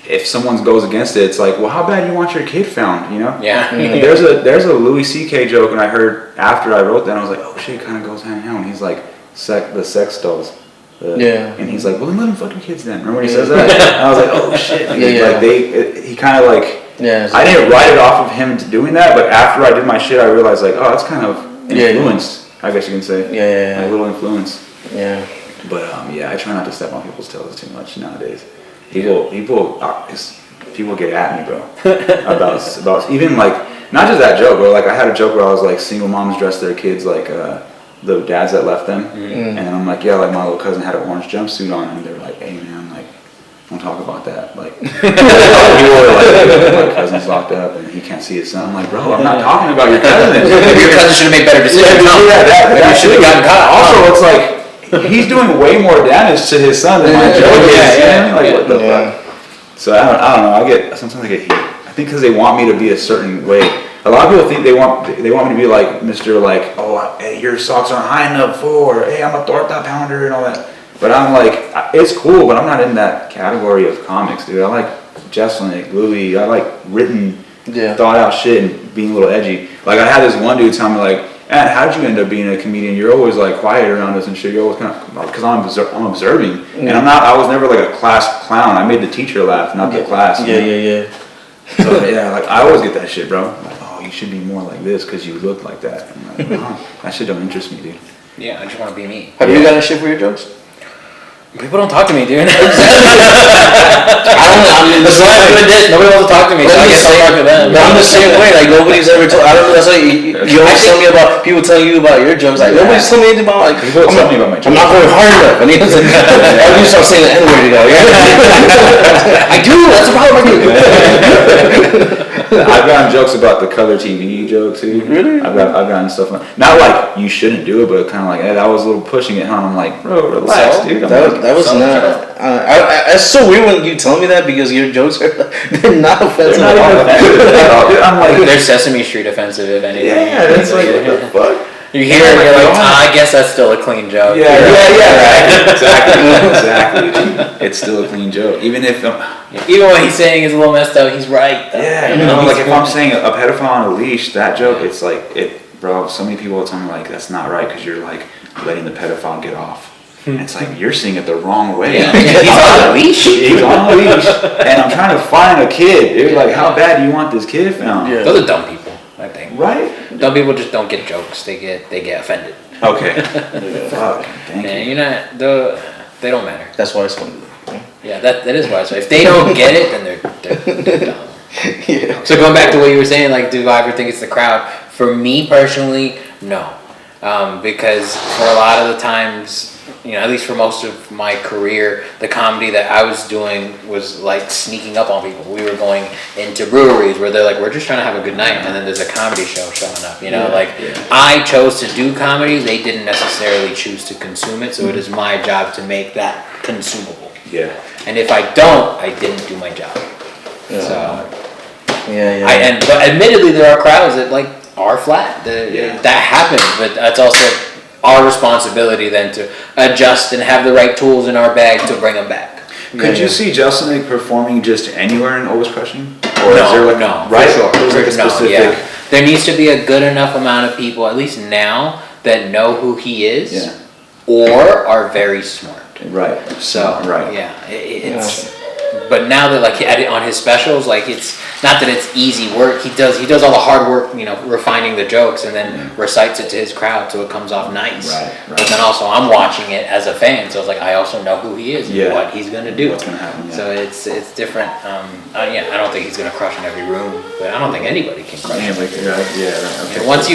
if someone goes against it, it's like, well, how bad do you want your kid found, you know? Yeah. There's a Louis C.K. joke, and I heard after I wrote that, I was like, oh shit, it kind of goes hand in hand. He's like, the sex dolls. And he's like, well, then let him fuck your kids then. Remember when he says that? And I was like, oh shit. Like he kind of like, I didn't write it off of him doing that, but after I did my shit, I realized like, oh, that's kind of influenced, I guess you can say. Like a little influence. Yeah. But I try not to step on people's toes too much nowadays. People get at me, bro, about even like not just that joke, bro. Like I had a joke where I was like, single moms dress their kids like the dads that left them, and I'm like, yeah, like my little cousin had an orange jumpsuit on, and they're like, hey man, like don't talk about that. Like my cousin's locked up and he can't see his son. I'm like, bro, I'm not talking about your cousin. Your cousin should have made better decisions. That should have gotten caught. Also, it's like, he's doing way more damage to his son than my joke is. Like, what the fuck? So I don't know. Sometimes I get heat. I think because they want me to be a certain way. A lot of people think they want me to be like Mr. Like, oh, hey, your socks aren't high enough for, hey, I'm a torta pounder and all that. But I'm like, it's cool, but I'm not in that category of comics, dude. I like Jesselnick, Louis. I like written, thought out shit and being a little edgy. Like I had this one dude tell me like, and how'd you end up being a comedian? You're always like quiet around us and shit. You're always kind of, because I'm observing, and I was never like a class clown. I made the teacher laugh, not the class. Yeah. So like I always get that shit, bro. Like, oh, you should be more like this because you look like that. I'm like, no, that shit don't interest me, dude. Yeah, I just want to be me. Have you gotten shit for your jokes? People don't talk to me, dude. I mean, That's why I'm doing this. Nobody wants to talk to me, so I guess I'll talk to them. I'm the same way. Like nobody's ever told. I don't know. That's why you always tell me about people telling you about your jokes. Like nobody's told me anything about like. People tell me about my jokes. I'm not going hard enough. I need to start saying the N-word to go. I do. That's the problem. I've gotten jokes about the color TV joke too. Really? I've gotten stuff not like you shouldn't do it, but kind of like, hey, that was a little pushing it, huh? I'm like, bro, relax, dude. That was not. It's so weird when you tell me that because your jokes are they're not offensive. They're not offensive at all. I'm like, they're Sesame Street offensive, if anything. yeah, that's like, what the fuck? You hear it, you're like, I guess that's still a clean joke. Yeah, right. Exactly. It's still a clean joke, even if even what he's saying is a little messed up. He's right. yeah, you know, like if I'm saying a pedophile on a leash, that joke, it's like bro. So many people will tell me like that's not right because you're like letting the pedophile get off. And it's like you're seeing it the wrong way. Yeah. He's on a leash. He's on a leash, and I'm trying to find a kid. Dude, like how bad do you want this kid found? Yeah. Those are dumb people, I think. Right? Dumb people just don't get jokes. They get offended. Okay. Fuck. Thank And you. they don't matter. That's why it's funny. Yeah, that is why. So if they don't get it, then they're dumb. Yeah. So going back to what you were saying, like, do I ever think it's the crowd? For me personally, no, because for a lot of the times, you know, at least for most of my career, the comedy that I was doing was like sneaking up on people. We were going into breweries where they're like, we're just trying to have a good night, and then there's a comedy show showing up, you know, I chose to do comedy. They didn't necessarily choose to consume it, so it is my job to make that consumable. Yeah. And if I don't, I didn't do my job. Yeah. So, Yeah. but admittedly, there are crowds that like are flat. That happens, but that's also our responsibility then to adjust and have the right tools in our bag to bring them back. Could you see Justin like performing just anywhere in Always Crushing? Or No, is there like no, right? for sure. There's like a No, specific. yeah. There needs to be a good enough amount of people, at least now, that know who he is, Yeah. or are very smart. Right. So right. yeah, it's. But now that like on his specials, like it's not that it's easy work. He does all the hard work, you know, refining the jokes and then recites it to his crowd so it comes off nice. Right. But then also I'm watching it as a fan, so it's like I also know who he is and Yeah. what he's gonna do. What's gonna happen? Yeah. So it's different. I don't think he's gonna crush in every room, but I don't think anybody can crush. Yeah, like, And once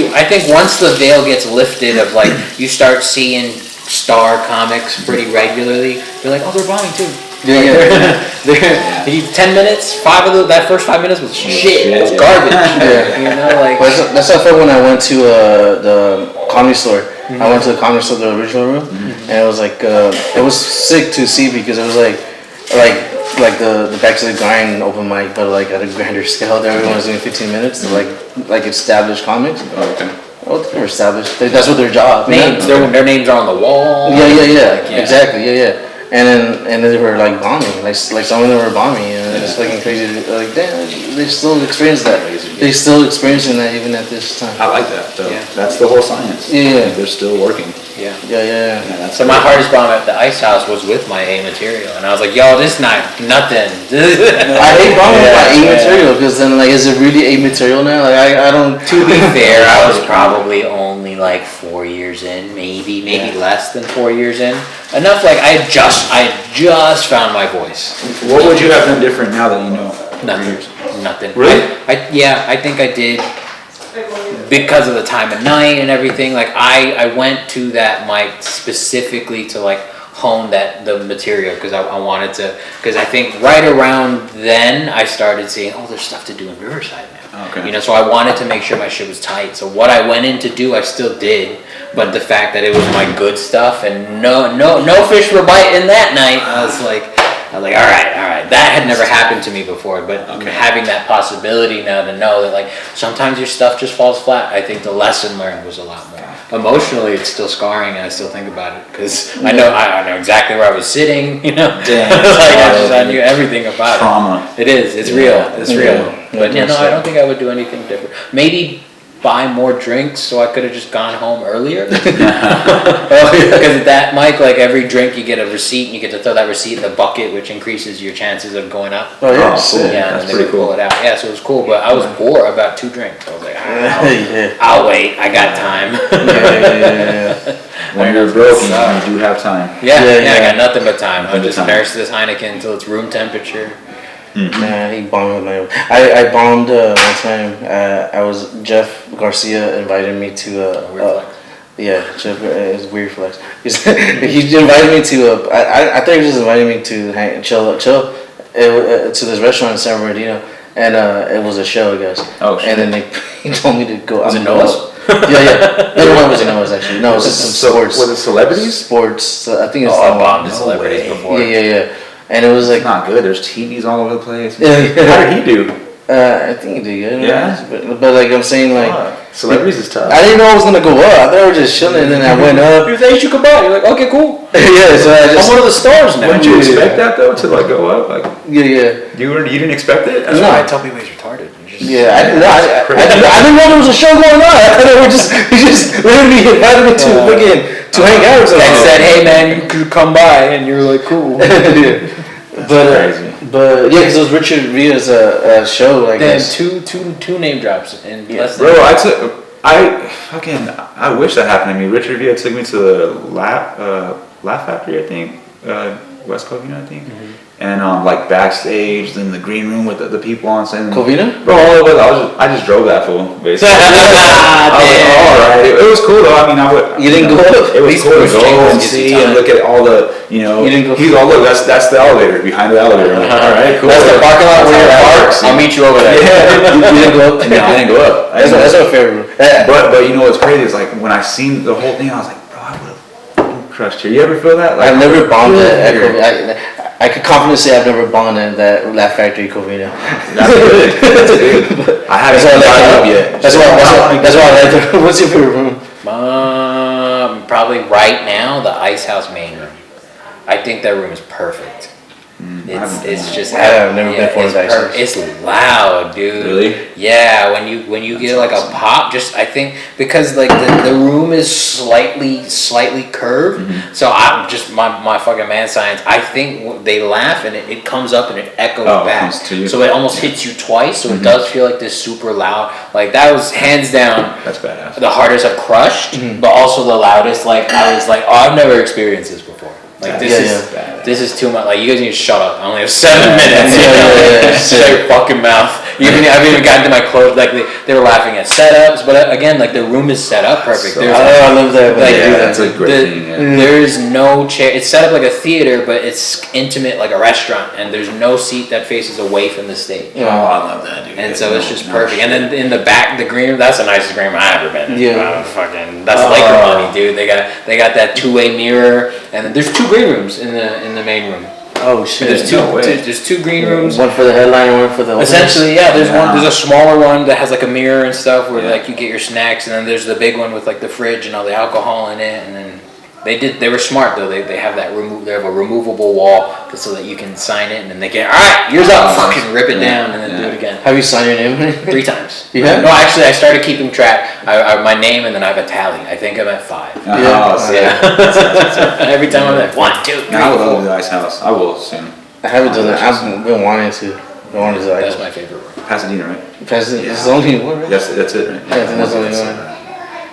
the veil gets lifted of like you start seeing star comics pretty regularly, you're like, oh, they're bombing too. Yeah. 10 minutes, that first 5 minutes was shit. It was garbage. You know, like. Well, that's how I felt when I went to the comedy store. I went to the comedy store, the original room, and it was like it was sick to see because it was like the back to the grind open mic, but like at a grander scale. Everyone was doing 15 minutes, like established comics. Oh, okay. Well, they were established. That's what their job. Names, their names are on the wall. Yeah. Exactly. Yeah. And then they were like bombing, like some of them were bombing, and it's fucking crazy. Like damn, they still experience that. They still experiencing that even at this time. I like that though. Yeah. That's the whole science. Yeah. They're still working. Yeah. Yeah. That's So my hardest bomb at the Ice House was with my A material, and I was like, "Yo, this not nothing." I hate bombing with my A material because then like, is it really A material now? Like I don't. To be fair, I was probably only like 4 years in, maybe less than 4 years in. Enough like I just found my voice. What would you have done different now that you know? Nothing. Really? I think I did because of the time of night and everything. Like I went to that mic specifically to like hone the material because I wanted to, because I think right around then I started seeing, oh, there's stuff to do in Riverside now. Okay. You know, so I wanted to make sure my shit was tight. So what I went in to do, I still did. But the fact that it was my good stuff and no fish were biting that night, I was like, all right. That had never happened to me before, but having that possibility now to know that like sometimes your stuff just falls flat. I think the lesson learned was a lot more. Emotionally, it's still scarring, and I still think about it because I know exactly where I was sitting. You know, I knew everything about trauma. it. It is. It's real. It's real. But I don't think I would do anything different. Maybe buy more drinks, so I could have just gone home earlier. Because at that mic, like every drink you get a receipt, and you get to throw that receipt in the bucket, which increases your chances of going up. Oh yeah, cool. Yeah, and then they would pull it out. Yeah, so it was cool, but I was poor about 2 drinks. I was like, I'll wait, I got time. yeah. When you're broke, you do have time. Yeah, I got nothing but time. I'll just nurse this Heineken until it's room temperature. Nah, he bombed with my. I bombed one time. I was Jeff Garcia invited me to. Jeff, it's weird flex. He invited me to. I thought he was just inviting me to chill to this restaurant in San Bernardino, and it was a show, I guess. Oh shit! And then he told me to go. Was it Noah's? Yeah. No one was in Noah's actually. No, it was just some sports. Was it celebrities? Sports. So I think it's. I bombed the celebrities before. Yeah. And it was like It's not good. There's TVs all over the place. Yeah. How did he do? I think he did good. Yeah? But like I'm saying, like Celebrities is tough. I didn't know I was gonna go up. I thought I was just chilling, and then I went up. He was like, you should come by. You're like, okay, cool. Yeah, so I just. I'm one of the stars now. Wouldn't you expect that though to like go up? Like Yeah. you didn't expect it? No. I tell people he's retarded. Yeah, I didn't know there was a show going on. I thought they were he just literally invited me to hang out or something. And said, hey man, you could come by, and you're like, cool. Yeah. Crazy. But yeah, because it was Richard Villa's show, I Then guess. two name drops in less than. Bro, I wish that happened to me. Richard Villa took me to the Laugh Factory, I think, West Covina, I think. And like backstage in the green room with the people on scene. Covina? Bro, all the way, I just drove that fool, basically. I was like, all right. It was cool though. I mean, You didn't go up? It was cool to go and see and look at all the, You didn't go. He's all, look, that's the elevator, behind the elevator. I'm like, all right, cool. That's the parking lot where you're parked. I'll meet you over there. Yeah, You didn't go up? I didn't go up. That's my favorite. But you know what's crazy is like when I seen the whole thing, I was like, bro, I would have crushed here. You ever feel that? Like, I've never bombed at I could confidently say I've never bombed at that Laugh Factory Covina. That's good. I haven't tried up yet. That's why I like it. What's your favorite room? Probably right now the Ice House main room. I think that room is perfect. It's just. I've never been for the Ice House. It's loud, dude. Really? Yeah, when you get like a pop, just I think because like the room is slightly curved, so I'm just my fucking man science. I think they laugh and it comes up and it echoes back, to you. so it almost hits you twice. So it does feel like this super loud. Like that was hands down. That's badass. The hardest I've crushed, but also the loudest. Like I was like, oh, I've never experienced this before. Like this is too much. Like you guys need to shut up. I only have 7 minutes. Shut your fucking mouth. I haven't even gotten to my clothes. Like they were laughing at setups, but again, like the room is set up perfect. I love that. Like, that's a great thing. Yeah. There is no chair. It's set up like a theater, but it's intimate like a restaurant, and there's no seat that faces away from the stage. Oh, I love that, dude. And so it's just perfect. And then in the back, the green room, that's the nicest green room I've ever been in. Yeah. That's Laker money, dude. They got that 2-way mirror, and then there's 2 green rooms in the main room. Oh shit! There's two green rooms. One for the headliner, one for the. Essentially, yeah. There's one. There's a smaller one that has like a mirror and stuff where like you get your snacks, and then there's the big one with like the fridge and all the alcohol in it, and then. They were smart though. They have that they have a removable wall so that you can sign it and then they get all right. Yours up. Fucking rip it down and then do it again. Have you signed your name? 3 times. Yeah. No, actually, I started keeping track. My name and then I have a tally. I think I'm at 5. Every time I'm at 1, 2, 3. I would love the Ice House. I will soon. I haven't done that. I've been wanting to. That's my favorite room. Pasadena, right? Pasadena. It's the only one, right? That's it, right? Yeah, I think that's the only one.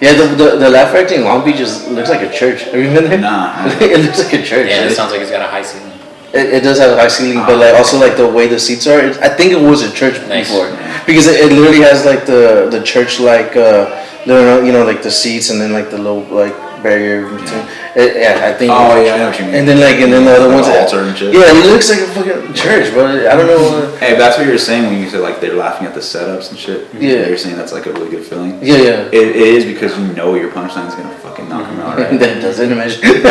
Yeah, the Laugh Factory in Long Beach just looks like a church. Have you been there? Nah. It looks like a church. Yeah, it sounds like it's got a high ceiling. It does have a high ceiling, but like also like the way the seats are. I think it was a church before, because it literally has like the church like like the seats and then like the low like barrier between. I think. Oh yeah, I know what you mean. And then the other ones. Altar and shit. Yeah, it looks like a fucking church, bro. I don't know. Hey, that's what you were saying when you said like they're laughing at the setups and shit. Yeah. You're saying that's like a really good feeling. Yeah. It is because you know your punchline is gonna fucking knock them out, right? That doesn't imagine. Well,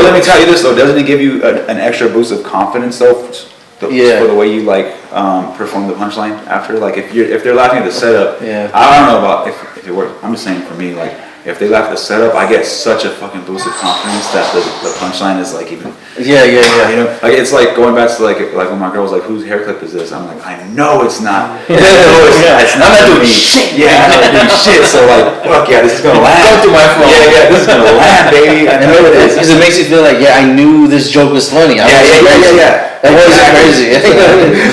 let me tell you this though. Doesn't it give you an extra boost of confidence though? For the way you like perform the punchline after, like if they're laughing at the setup, I don't know about if it works. I'm just saying for me, like if they laugh at the setup, I get such a fucking boost of confidence that the punchline is like even. Yeah. You know, like it's like going back to like when my girl was like, "Whose hair clip is this?" I'm like, "I know it's not. I know it's not. It's not I'm not doing me. shit. Yeah, I'm not doing shit." So like, fuck yeah, this is gonna land. Go through my phone. Yeah, this is gonna land, baby. I know it is. Because it makes you feel like, I knew this joke was funny. Yeah. That wasn't crazy.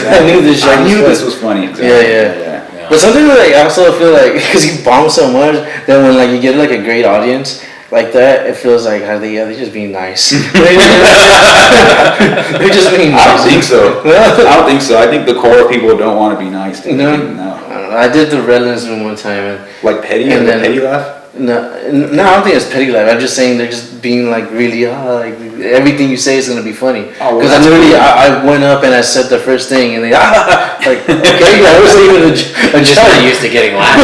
I knew this joke. This was funny. Yeah. But something like I also feel like because you bomb so much that when like you get like a great audience like that, it feels like they're just being nice. They're just being nice. I don't think so. I don't think so. I think the core of people don't want to be nice. To No. no. I don't know. I did the Redlands one time and Like petty And and then- petty laugh. no, I don't think it's petty life. I'm just saying they're just being like really, like everything you say is gonna be funny. Oh, well, Because that's cool. I went up and I said the first thing and they like okay, that wasn't even a I'm just not joke. used to getting laughed.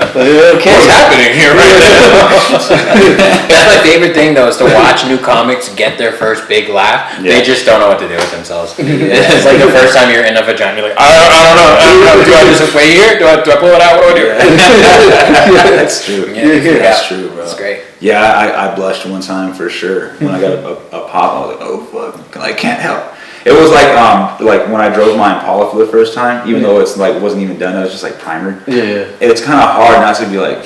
Okay. What's happening here right now? That's my favorite thing though, is to watch new comics get their first big laugh. Yeah. They just don't know what to do with themselves. It's like the first time you're in a vagina, you're like, I don't know. Do I just wait here? Do I pull it out? What do I do? That's true. Yeah. That's true, bro. It's great. Yeah, I blushed one time for sure when I got a pop. I was like, oh fuck, I can't help. It was like when I drove my Impala for the first time, even though it's like wasn't even done, it was just like primered. Yeah. It's kind of hard not to be like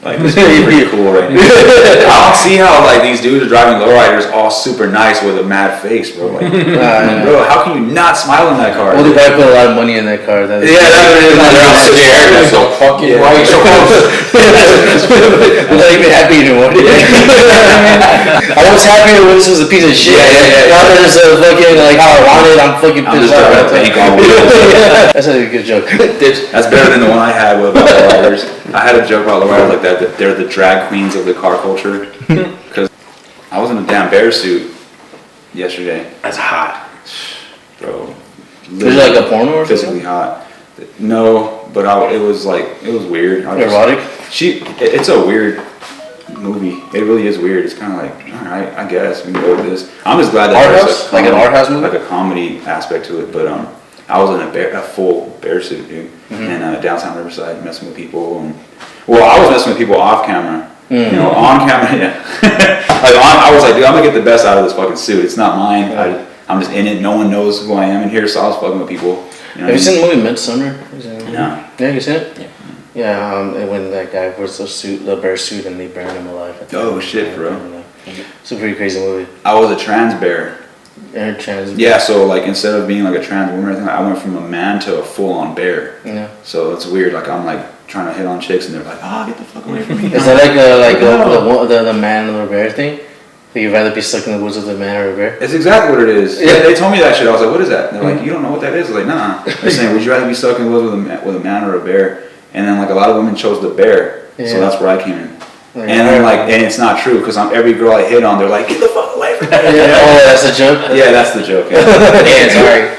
this is pretty cool right now. I don't see how like these dudes are driving lowriders all super nice with a mad face, bro. Like, bro, how can you not smile in that car? Well, they probably put a lot of money in that car. Yeah, they're on the chair, they're so fucking white, so They're not even happy anymore. I was happy when this was a piece of shit. Yeah. Now that it's a fucking like how I wanted, I'm fucking I'm pissed just off. driving a bank on wheels. That's a good joke. That's better than the one I had with lowriders. I had a joke about lowriders like that they're the drag queens of the car culture. Because I was in a damn bear suit yesterday. That's hot. Bro. Was it like a porno or physically something? hot. No, but it was weird. Erotic? It's a weird movie. It really is weird. It's kind of like, all right, I guess we can go with this. I'm just glad that Art there's house? Like an art house movie? like a comedy aspect to it. But I was in a full bear suit, dude, in downtown Riverside, messing with people. I was messing with people off camera. You know, on camera, yeah. I was like, dude, I'm gonna get the best out of this fucking suit. It's not mine. I'm just in it. No one knows who I am in here, so I was fucking with people. Have you seen the movie Midsummer? No. Yeah, you seen it? Yeah. And when that guy wears the bear suit, and they burn him alive. Oh shit, bro. It's a pretty crazy movie. I was a trans bear. Yeah, so like instead of being like a trans woman or anything, I went from a man to a full-on bear. Yeah. So it's weird. Like I'm like trying to hit on chicks, and they're like, get the fuck away from me. Is that the man and the bear thing? That you'd rather be stuck in the woods with a man or a bear? It's exactly what it is. Yeah. They told me that shit. I was like, what is that? And they're like, you don't know what that is? I was like, nah. They're saying, would you rather be stuck in the woods with a man or a bear? And then like a lot of women chose the bear, so that's where I came in. And then and it's not true because every girl I hit on, they're like, get the fuck away from me. Oh, that's a joke. Yeah, that's the joke. Yeah, Sorry.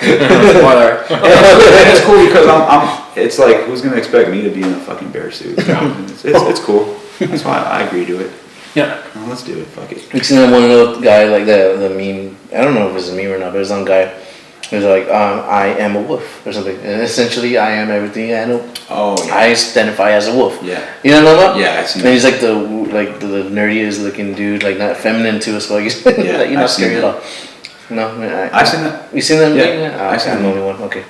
Spoiler. and it's cool because it's like, who's gonna expect me to be in a fucking bear suit? It's cool. That's why I agree to it. Yeah. Well, let's do it. Fuck it. You seen that one little guy like the meme? I don't know if it's a meme or not, but it's some guy who's like, I am a wolf or something. And essentially, I am everything I know. Oh, yeah. I identify as a wolf. Yeah. You know what I'm talking about? Yeah, I've seen And he's like the nerdiest looking dude, like not feminine too as well. He's Yeah, like, you're not I've seen scary at that. all. No, I've seen that. You seen that? Yeah, meme? Oh, I've seen I'm the that. only one. Okay.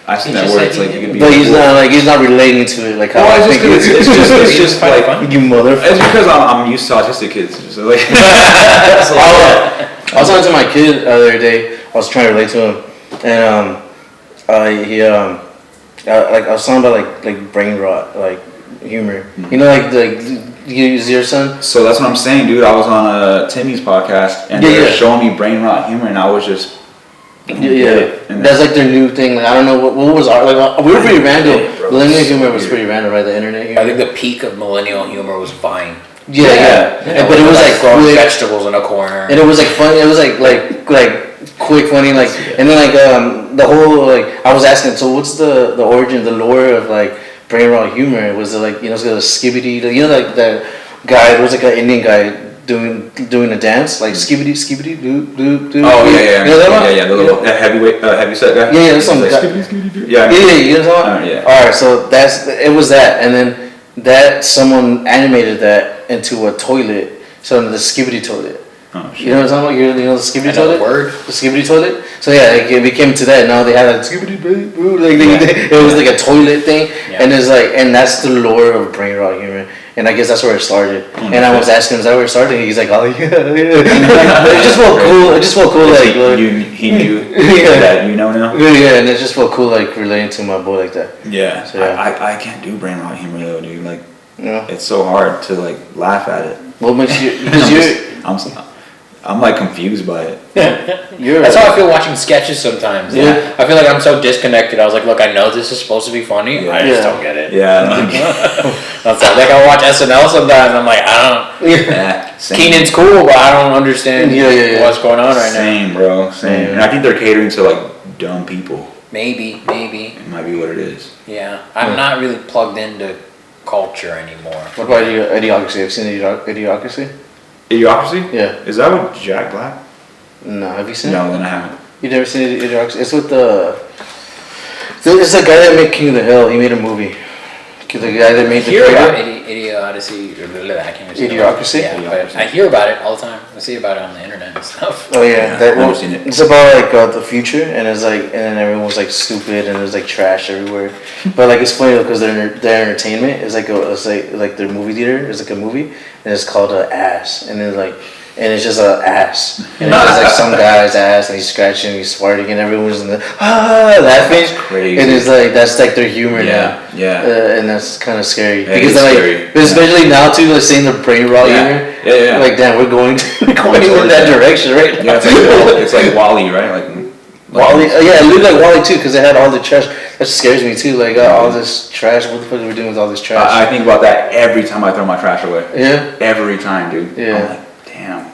I've seen It's that just where like it's like you could be. But he's a wolf. he's not relating to it like how Well, I think it's just like you motherfucker. it's because I'm used to autistic kids. So like, I was talking to my kid the other day. I was trying to relate to him, and I was talking about like brain rot, like humor. You know, like your son. So that's what I'm saying, dude. I was on Timmy's podcast and they were showing me brain rot humor, and I was just. Yeah. That's like their new thing. Like I don't know what was our we were pretty random. Millennial humor was pretty random, right? The internet humor. I think the peak of millennial humor was Vine. Yeah. But it was like growing quick, vegetables in a corner. and it was like funny. It was like quick, funny, like, and then like the whole like I was asking. So what's the origin, the lore of like brain rot humor? Was it like it's got a skibbity? Like the guy. There was like an Indian guy doing a dance like skibbity doop doop doop. Oh yeah. You know that one? Yeah. The little heavy set guy. Yeah, that's some guy. Yeah. Yeah, you know what I'm talking about? Yeah. Alright, so it was that, and then that someone animated that into a toilet, so the skibbity toilet. Oh, shit. You know what I'm talking about? You know the skibbity toilet? Word. The skibbity toilet? So yeah, it became to that. Now they have that skibbity boo. Like it was like a toilet thing, Yeah. and it's like, and that's the lore of brain rot humor. And I guess that's where it started. And I was asking him, is that where it started? And he's like, oh yeah. It just felt cool. It just felt cool, like he knew Yeah. that you know now. Yeah, and it just felt cool, like relating to my boy like that. Yeah, So, yeah. I can't do brain rot humor though, dude. Like, You know? it's so hard to like laugh at it. What makes you? I'm, Because I'm like confused by it. you're. That's how I feel watching sketches sometimes. Yeah. I feel like I'm so disconnected. I was like, look, I know this is supposed to be funny. I just Yeah. don't get it. Yeah, like, That's like I watch SNL sometimes. I'm like, I don't. yeah, same. Keenan's cool, but I don't understand Yeah. what's going on right now. Same, bro. Same. And I think they're catering to like dumb people. Maybe. It might be what it is. Yeah. I'm not really plugged into culture anymore. What about Idiocracy? Have you seen Idiocracy? Idiocracy? Yeah. Is that with Jack Black? No, have you seen it? No, then I haven't. You never seen Idiocracy? It's with it's the guy that made King of the Hill. He made a movie. The guy that made the hear about Crater. Idiocy. I can't remember. Idiocracy? Yeah, but I hear about it all the time. I see about it on the internet and stuff. Oh yeah, I've never seen it. It's about like the future, and it's like, and then everyone was like stupid, and there's like trash everywhere. But like it's funny because their entertainment is like their movie theater is like a movie, and it's called Ass, and then like. And it's just an ass, and it's like some guy's ass, and he's scratching, he's farting, and everyone's in the laughing. That's crazy. And it's like that's like their humor Yeah, now. yeah. And that's kind of scary Yeah, because it's then, scary. like, especially now too, like saying the brain rot humor. Yeah. Like damn, we're going in that direction, right? Yeah, it's like Wall-E, right? Like Wall-E, yeah, it looked like Wall-E too, because it had all the trash. That scares me too. Like all this trash. What the fuck are we doing with all this trash? I think about that every time I throw my trash away. Yeah. Every time, dude. Yeah. I'm like, damn,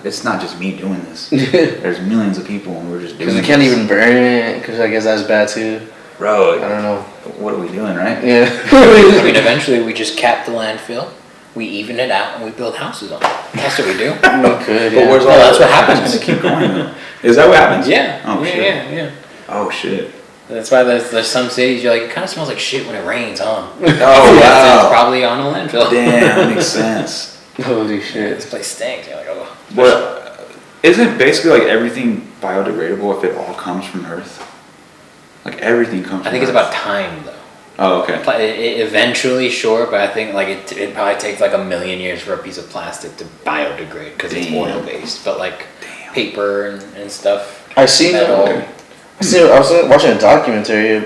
it's not just me doing this. There's millions of people, and we're just doing. Because we can't even burn it, because I guess that's bad too. Bro, I don't know. What are we doing, right? Yeah. I mean, eventually we just cap the landfill, we even it out, and we build houses on it. That's what we do. We could. But Yeah. where's all Well, that's what It's happens. gonna keep going. Though. Is that what happens? Yeah. Oh shit. Yeah. Oh shit. That's why there's some cities you're like, it kind of smells like shit when it rains, huh? Oh It's wow. probably on a landfill. Damn, that makes sense. Holy This shit. place stinks. You're like, oh. But isn't basically like everything biodegradable if it all comes from Earth? Like everything comes. I think from it's Earth. about time though. Oh okay. Eventually, sure, but I think like it probably takes like 1,000,000 years for a piece of plastic to biodegrade because it's Damn. oil based. But like paper and stuff. I seen. Metal. I was watching a documentary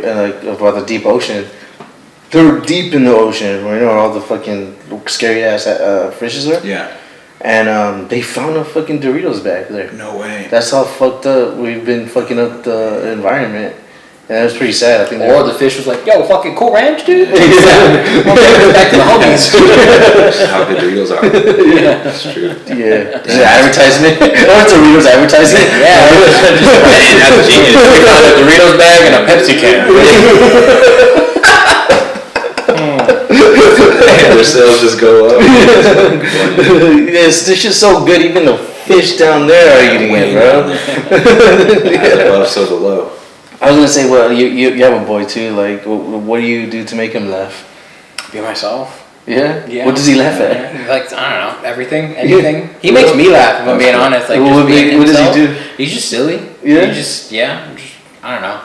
about the deep ocean. They were deep in the ocean, where where all the fucking scary ass fishes are. Yeah. And they found a fucking Doritos bag there. No way. That's how fucked up we've been fucking up the environment. And it was pretty sad. I think. Or the fish was like, yo, fucking Cool Ranch, dude. Yeah. Okay, back to the homies. How good Doritos are. Yeah. That's true. Yeah. Is it advertisement? Or Doritos advertising? Yeah, that's genius. We found a Doritos bag and a Pepsi can. Their sales just go up. Yes, this shit's so good. Even the fish down there are eating it, bro. As above, so below. I was gonna say, well, you have a boy too. Like, what do you do to make him laugh? Be myself. Yeah. Yeah. What does he laugh at? Like, I don't know, everything, anything. He makes me laugh, if I'm being honest. Like, What just being does he himself. do? He's just silly. Yeah? I don't know.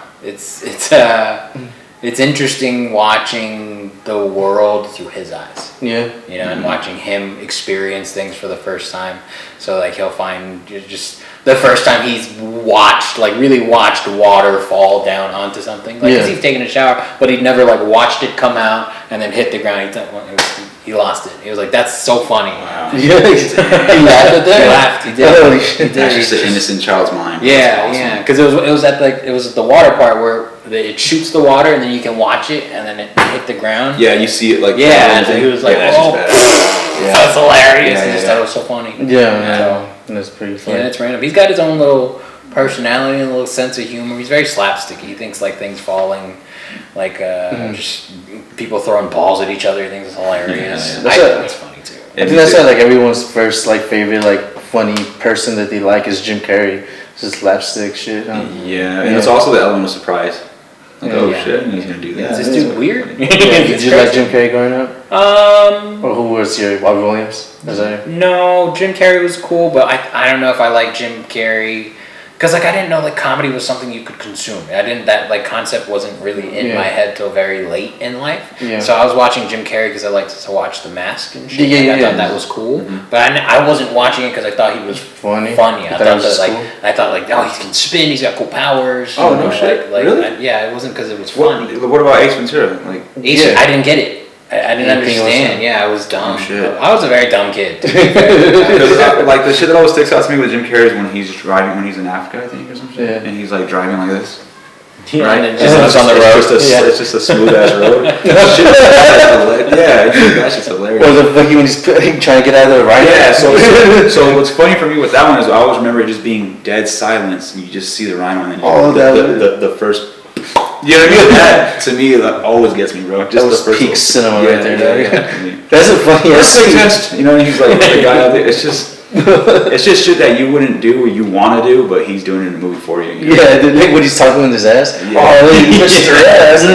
It's interesting watching the world through his eyes. Yeah. You know, and watching him experience things for the first time. So like he'll find just the first time he's really watched water fall down onto something. Like 'cause he's taking a shower, but he'd never like watched it come out and then hit the ground. He lost it. He was like, "That's so funny." Wow. Yeah. He laughed at that. He laughed. He did. Holy He shit. did. That's just an innocent child's mind. Yeah, That's awesome. yeah. Because it was at the water part where it shoots the water and then you can watch it and then it hit the ground. Yeah, you see it like. Yeah, and he was like, yeah, that's "Oh, just bad. that's hilarious." Yeah, I just yeah. thought it was so funny. Yeah. So, That's pretty funny. yeah, it's random. He's got his own little personality and a little sense of humor. He's very slapsticky. He thinks like things falling, like just people throwing balls at each other. He thinks it's hilarious. Yeah. I think it's funny too. I think that's why like everyone's first like favorite like funny person that they like is Jim Carrey. It's just slapstick shit. Huh? Yeah, and it's also the element of surprise. Like, oh shit, he's gonna do that. Is this dude weird? Did you like Jim Carrey growing up? Or who was your Robin Williams? Is that No, Jim Carrey was cool, but I don't know if I like Jim Carrey. Because, like, I didn't know, like, comedy was something you could consume. That, like, concept wasn't really in my head till very late in life. Yeah. So I was watching Jim Carrey because I liked to watch The Mask and shit. I thought that was cool. Mm-hmm. But I wasn't watching it because I thought he was funny. I thought oh, he can spin, he's got cool powers. Oh, no shit. Really? It wasn't because it was funny. What about Ace Ventura? Like, I didn't get it. I didn't understand. I was dumb. Oh, shit. I was a very dumb kid. Like the shit that always sticks out to me with Jim Carrey is when he's driving, when he's in Africa, I think, or something. Yeah. And he's like driving like this. Right? And just on the road. It's just a smooth ass road. That shit's hilarious. Or the fucking when he's trying to get out of the ride. Yeah, so what's funny for me with that one is I always remember it just being dead silence and you just see the rhino and then the first. You know what I mean? That to me always gets me, bro. Just that was the first peak cinema right there. Yeah. That's a funny ass scene. You know, and he's like the guy out there. It's just shit that you wouldn't do or you want to do, but he's doing it in the movie for you. You know? Yeah, when he's talking with his ass. Yeah. Oh, Mr. Ass.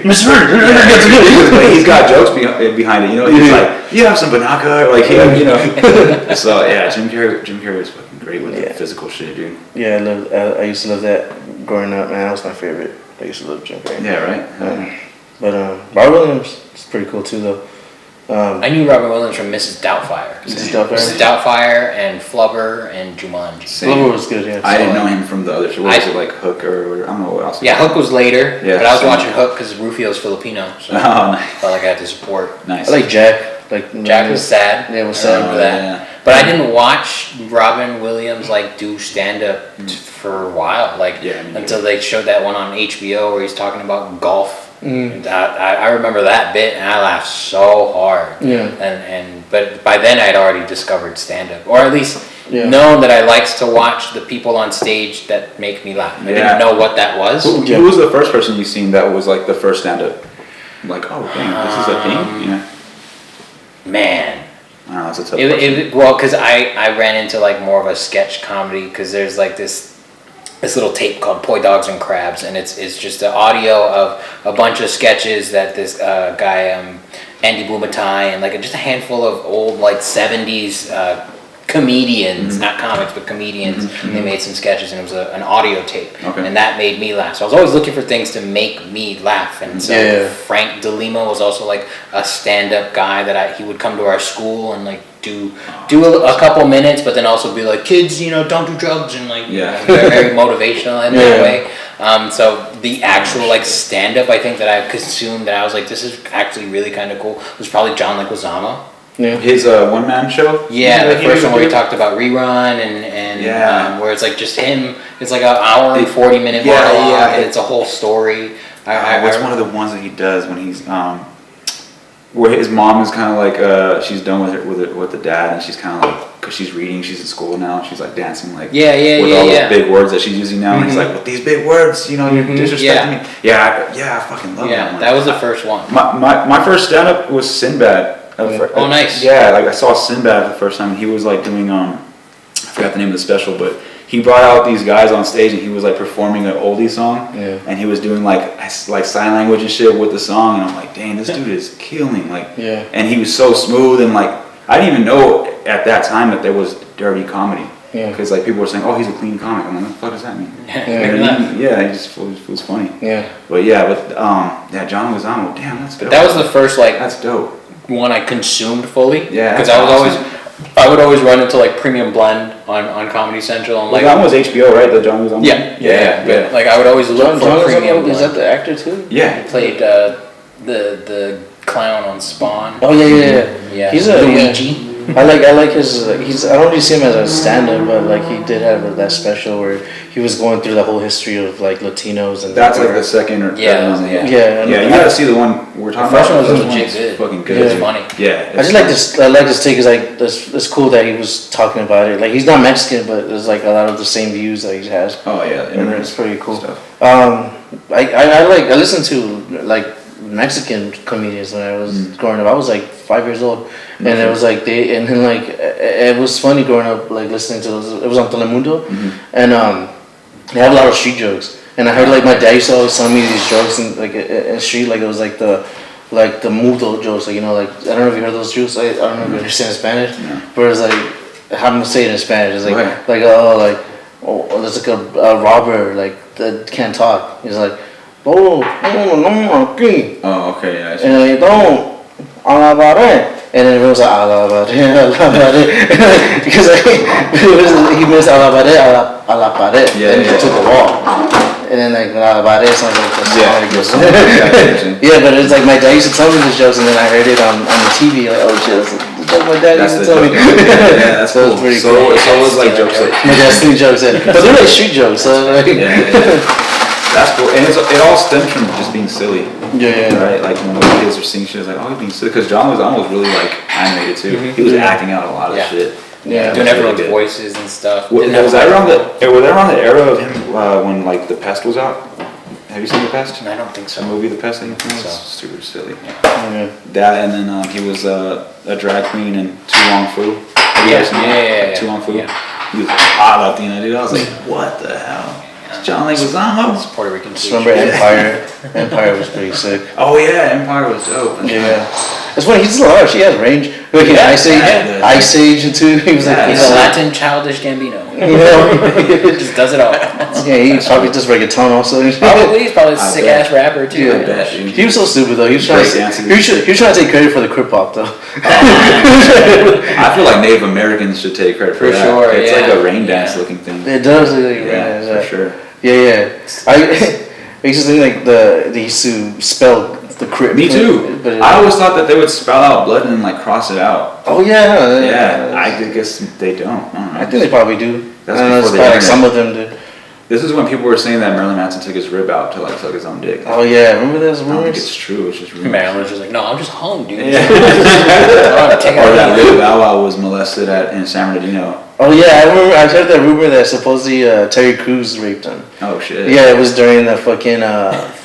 Mr. He's got jokes behind it. You know, he's like, you have some banaka, like you know. So yeah, Jim Carrey was fucking great with the physical shit, dude. Yeah, I used to love that growing up, man. That was my favorite. I used to love Jim Carrey. Yeah, right. But Robin Williams is pretty cool too, though. I knew Robin Williams from Mrs. Doubtfire. Mrs. Doubtfire and Flubber and Jumanji. Flubber was good, yeah. I didn't know him from the other show. What was it, like Hook or I don't know what else. Yeah, Hook was later, but I was watching Hook because Rufio's Filipino, so I felt like I had to support. Nice. I like Jack. Jack was sad. Yeah, it was sad for that. Yeah. But I didn't watch Robin Williams do stand up for a while, until they showed that one on HBO where he's talking about golf. I remember that bit and I laughed so hard. Yeah. But by then I'd already discovered stand up, or at least known that I liked to watch the people on stage that make me laugh. I didn't know what that was. Who was the first person you seen that was like the first stand up? Like, oh dang, this is a thing. Yeah. Man. I don't know, that's a tough question. Because I ran into more of a sketch comedy because there's this little tape called Poi Dogs and Crabs, and it's just the audio of a bunch of sketches that this guy Andy Bumatai and just a handful of old 70s comedians, not comics but comedians. They made some sketches and it was an audio tape, and that made me laugh. So I was always looking for things to make me laugh, and so Frank DeLimo was also a stand-up guy that he would come to our school and do a couple minutes, but then also be like, kids, don't do drugs, and very motivational in that way. So the actual stand-up I think that I consumed that I was like, this is actually really kind of cool, was probably John Leguizamo. Yeah. His one-man show? Yeah, the first one where he talked about Rerun and where it's just him. It's an hour and 40-minute monologue, and it's a whole story. What's one of the ones that he does when he's where his mom is kind of she's done with the dad, and she's kind of because she's reading, she's in school now, and she's dancing with all the big words that she's using now, and he's with these big words, you're disrespecting me. Yeah, I fucking love that one. That was the first one. My first stand-up was Sinbad. Oh, nice. Yeah, I saw Sinbad for the first time. He was doing I forgot the name of the special, but he brought out these guys on stage and he was performing an oldie song, and he was doing sign language and shit with the song, and I'm like, dang, this dude is killing, and he was so smooth, and I didn't even know at that time that there was dirty comedy. Because people were saying, "Oh, he's a clean comic." I'm like, "What the fuck does that mean?" He just it was funny. Yeah. But John Leguizamo, damn, that's dope. That was the first that's dope one I consumed fully. Yeah. Because I would always run into Premium Blend on Comedy Central, and that was HBO, right? The John Leguizamo. Yeah. But I would always look for Premium Blend. Is that the actor too? Yeah. He played the clown on Spawn. Oh yeah. He's Luigi. I like his. I don't really see him as a stand-up, but he did have that special where he was going through the whole history of Latinos and. That's the second or third one. Yeah. You gotta see the one we're talking about. The first one was legit good. Fucking good. It's funny. Yeah. I just like this. I like this take because it's cool that he was talking about it. He's not Mexican, but there's a lot of the same views that he has. Oh yeah, and it's pretty cool stuff. I listened to Mexican comedians when I was growing up. I was 5 years old, and it was it was funny growing up listening to those. It was on Telemundo, and they had a lot of street jokes. And I heard like my dad used to always tell me these jokes in like in the street, like it was like the mudo jokes, like like I don't know if you heard those jokes. I don't know if you understand Spanish, but it's like how I'm gonna say it in Spanish. It's like there's like a robber like that can't talk. He's like no aquí. Oh, okay, yeah. And like don't alabaré. And then everyone's like alabaré, because he missed alabaré a la pared. Yeah, and he took the wall. And then like alabaré sounds like the song. Yeah, but it's like my dad used to tell me these jokes, and then I heard it on the TV. Like, oh shit, that's what my dad used to tell me. Yeah, that's cool. Pretty so cool. it was like jokes like My dad's stealing jokes, but they're like street jokes. So like, That's cool, and it all stems from just being silly. Yeah. Right, like when the kids are seeing shit, it's like, oh, he's being silly. Because John was really like animated too. He was acting out a lot of shit. Yeah, doing everyone's voices and stuff. Was that around the era of him when like The Pest was out? Have you seen The Pest? I don't think so. The movie The Pest, I think So. it's super silly. Yeah. That, and then he was a drag queen in Too Long Fu. Have you guys seen that? Too Long Fu. Yeah. He was a hot Latina dude. I was like, what the hell? It's John Leguizamo. It's Puerto Rican. Just remember Empire. Empire was pretty sick. Oh yeah, Empire was dope. Yeah. It's funny, he's alive. She has range. Like in Ice Age too. He was like He's a Latin childish Gambino. Yeah. Just does it all. Yeah, he probably does reggaeton also. Probably, he's probably a I sick bet. ass rapper too. Yeah. I bet, dude. He was so stupid though. He was trying to take credit for the crip hop though. I feel like Native Americans should take credit for For that. sure, It's like yeah. a rain dance looking thing. It does look like Yeah, for sure. Yeah. I used to think like they used to spell the crip. Me too. But I always thought that they would spell out blood and then like cross it out. Oh yeah. Yeah, I guess they don't. I don't know. I think they probably do. That's I don't know, before it's the probably like internet. some of them do. This is when people were saying that Marilyn Manson took his rib out to like suck his own dick. Oh yeah, remember those I don't think rumors? it's true. It's just rumors. Maryland's just like, no, I'm just home, dude. Yeah. Take Or it that easy. Lil Bow Wow was molested in San Bernardino. Oh yeah, I remember. I heard that rumor that supposedly Terry Crews raped him. Oh shit. Yeah, it was during the fucking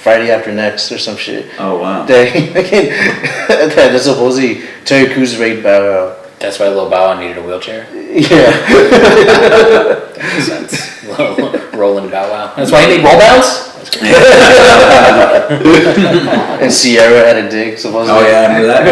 Friday After Next or some shit. Oh wow. That supposedly Terry Crews raped Bow Wow. That's why Lil Bow Wow needed a wheelchair. Yeah. That makes sense. Rolling Bow Wow. That's why he made roll bounce? And Sierra had a dick supposedly. Oh yeah, I knew that.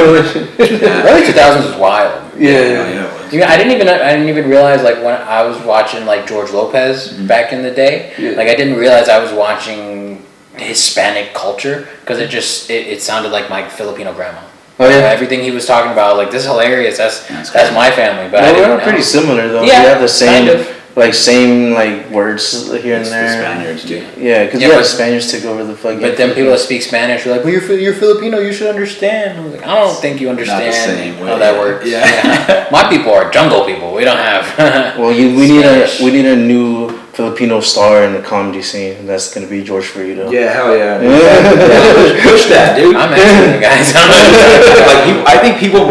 Early 2000s was wild. Yeah. it was. You know, I didn't even realize like when I was watching like George Lopez back in the day, like I didn't realize I was watching Hispanic culture because it sounded like my Filipino grandma. Oh yeah. Everything he was talking about, like this is hilarious. That's crazy. my family, but I Well, didn't we're know. pretty similar though. Yeah, we have the same, kind of. same words here and It's the there. Spaniards, dude. Yeah, because Yeah, the but- Spaniards took over the fucking. But then people that speak Spanish are like, well, you're Filipino, you should understand. I was like, I don't think you understand same way. how that works. Yeah. My people are jungle people. We don't have. Well, we Spanish. need a new Filipino star in the comedy scene, and that's gonna be George Ferido. Yeah, hell yeah. Push that, dude. I'm Mexican, guys. I think people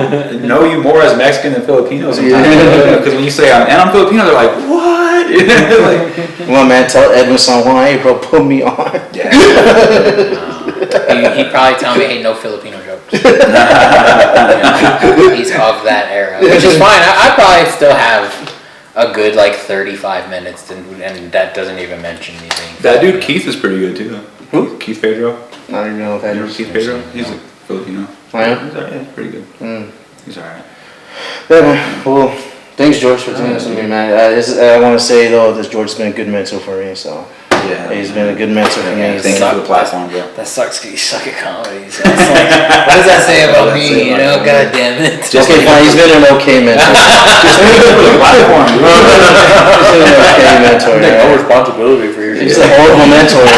know you more as Mexican than Filipino sometimes. Because when you say I'm Filipino, they're like, what? Like, Come on, man, tell Edwin San Juan, hey, bro, put me on. yeah. He'd probably tell me, hey, no Filipino jokes. He's of that era, which is fine. I probably still have a good 35 minutes, and that doesn't even mention anything. That dude Keith is pretty good too. Who? Keith Pedro. I don't even know if that You know is. Keith Pedro? He's a Filipino. Oh, yeah? He's alright, yeah, pretty good. He's alright. Yeah, man. Well, thanks, George, for doing this with me, man. I want to say, though, that George's been a good mentor for me, so. Yeah. He's been a good mentor for me. Thank you for the platform, bro. That sucks because you suck at comedy. So it's like, what does that say about What does that me? say You about know, you? God damn it. Okay, fine, he's been an okay mentor. The platform, bro. He's been an okay mentor, yeah. responsibility for your He's a horrible mentor.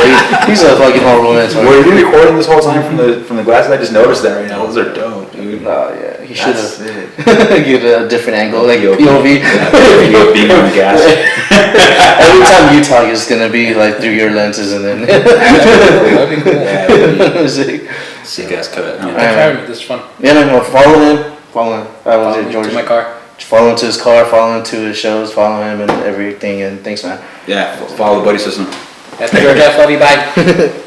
He's a fucking horrible mentor. Were you recording this whole time from the glasses? I just noticed that right now. Those are dope, dude. Oh, yeah, he should That's have sick. get a different angle, like POV. POV. Video being on the gas. Every time you talk, it's gonna be through your lenses, and then. That'd be cool. Yeah, Sick. sick ass cut. Thanks for having me. This is fun. Yeah, no, follow him. Follow him. I was Follow at me George. to my car. Follow him to his car. Follow him to his shows. Follow him and everything. And thanks, man. Yeah, follow the buddy system. That's the George F. Love you. Bye.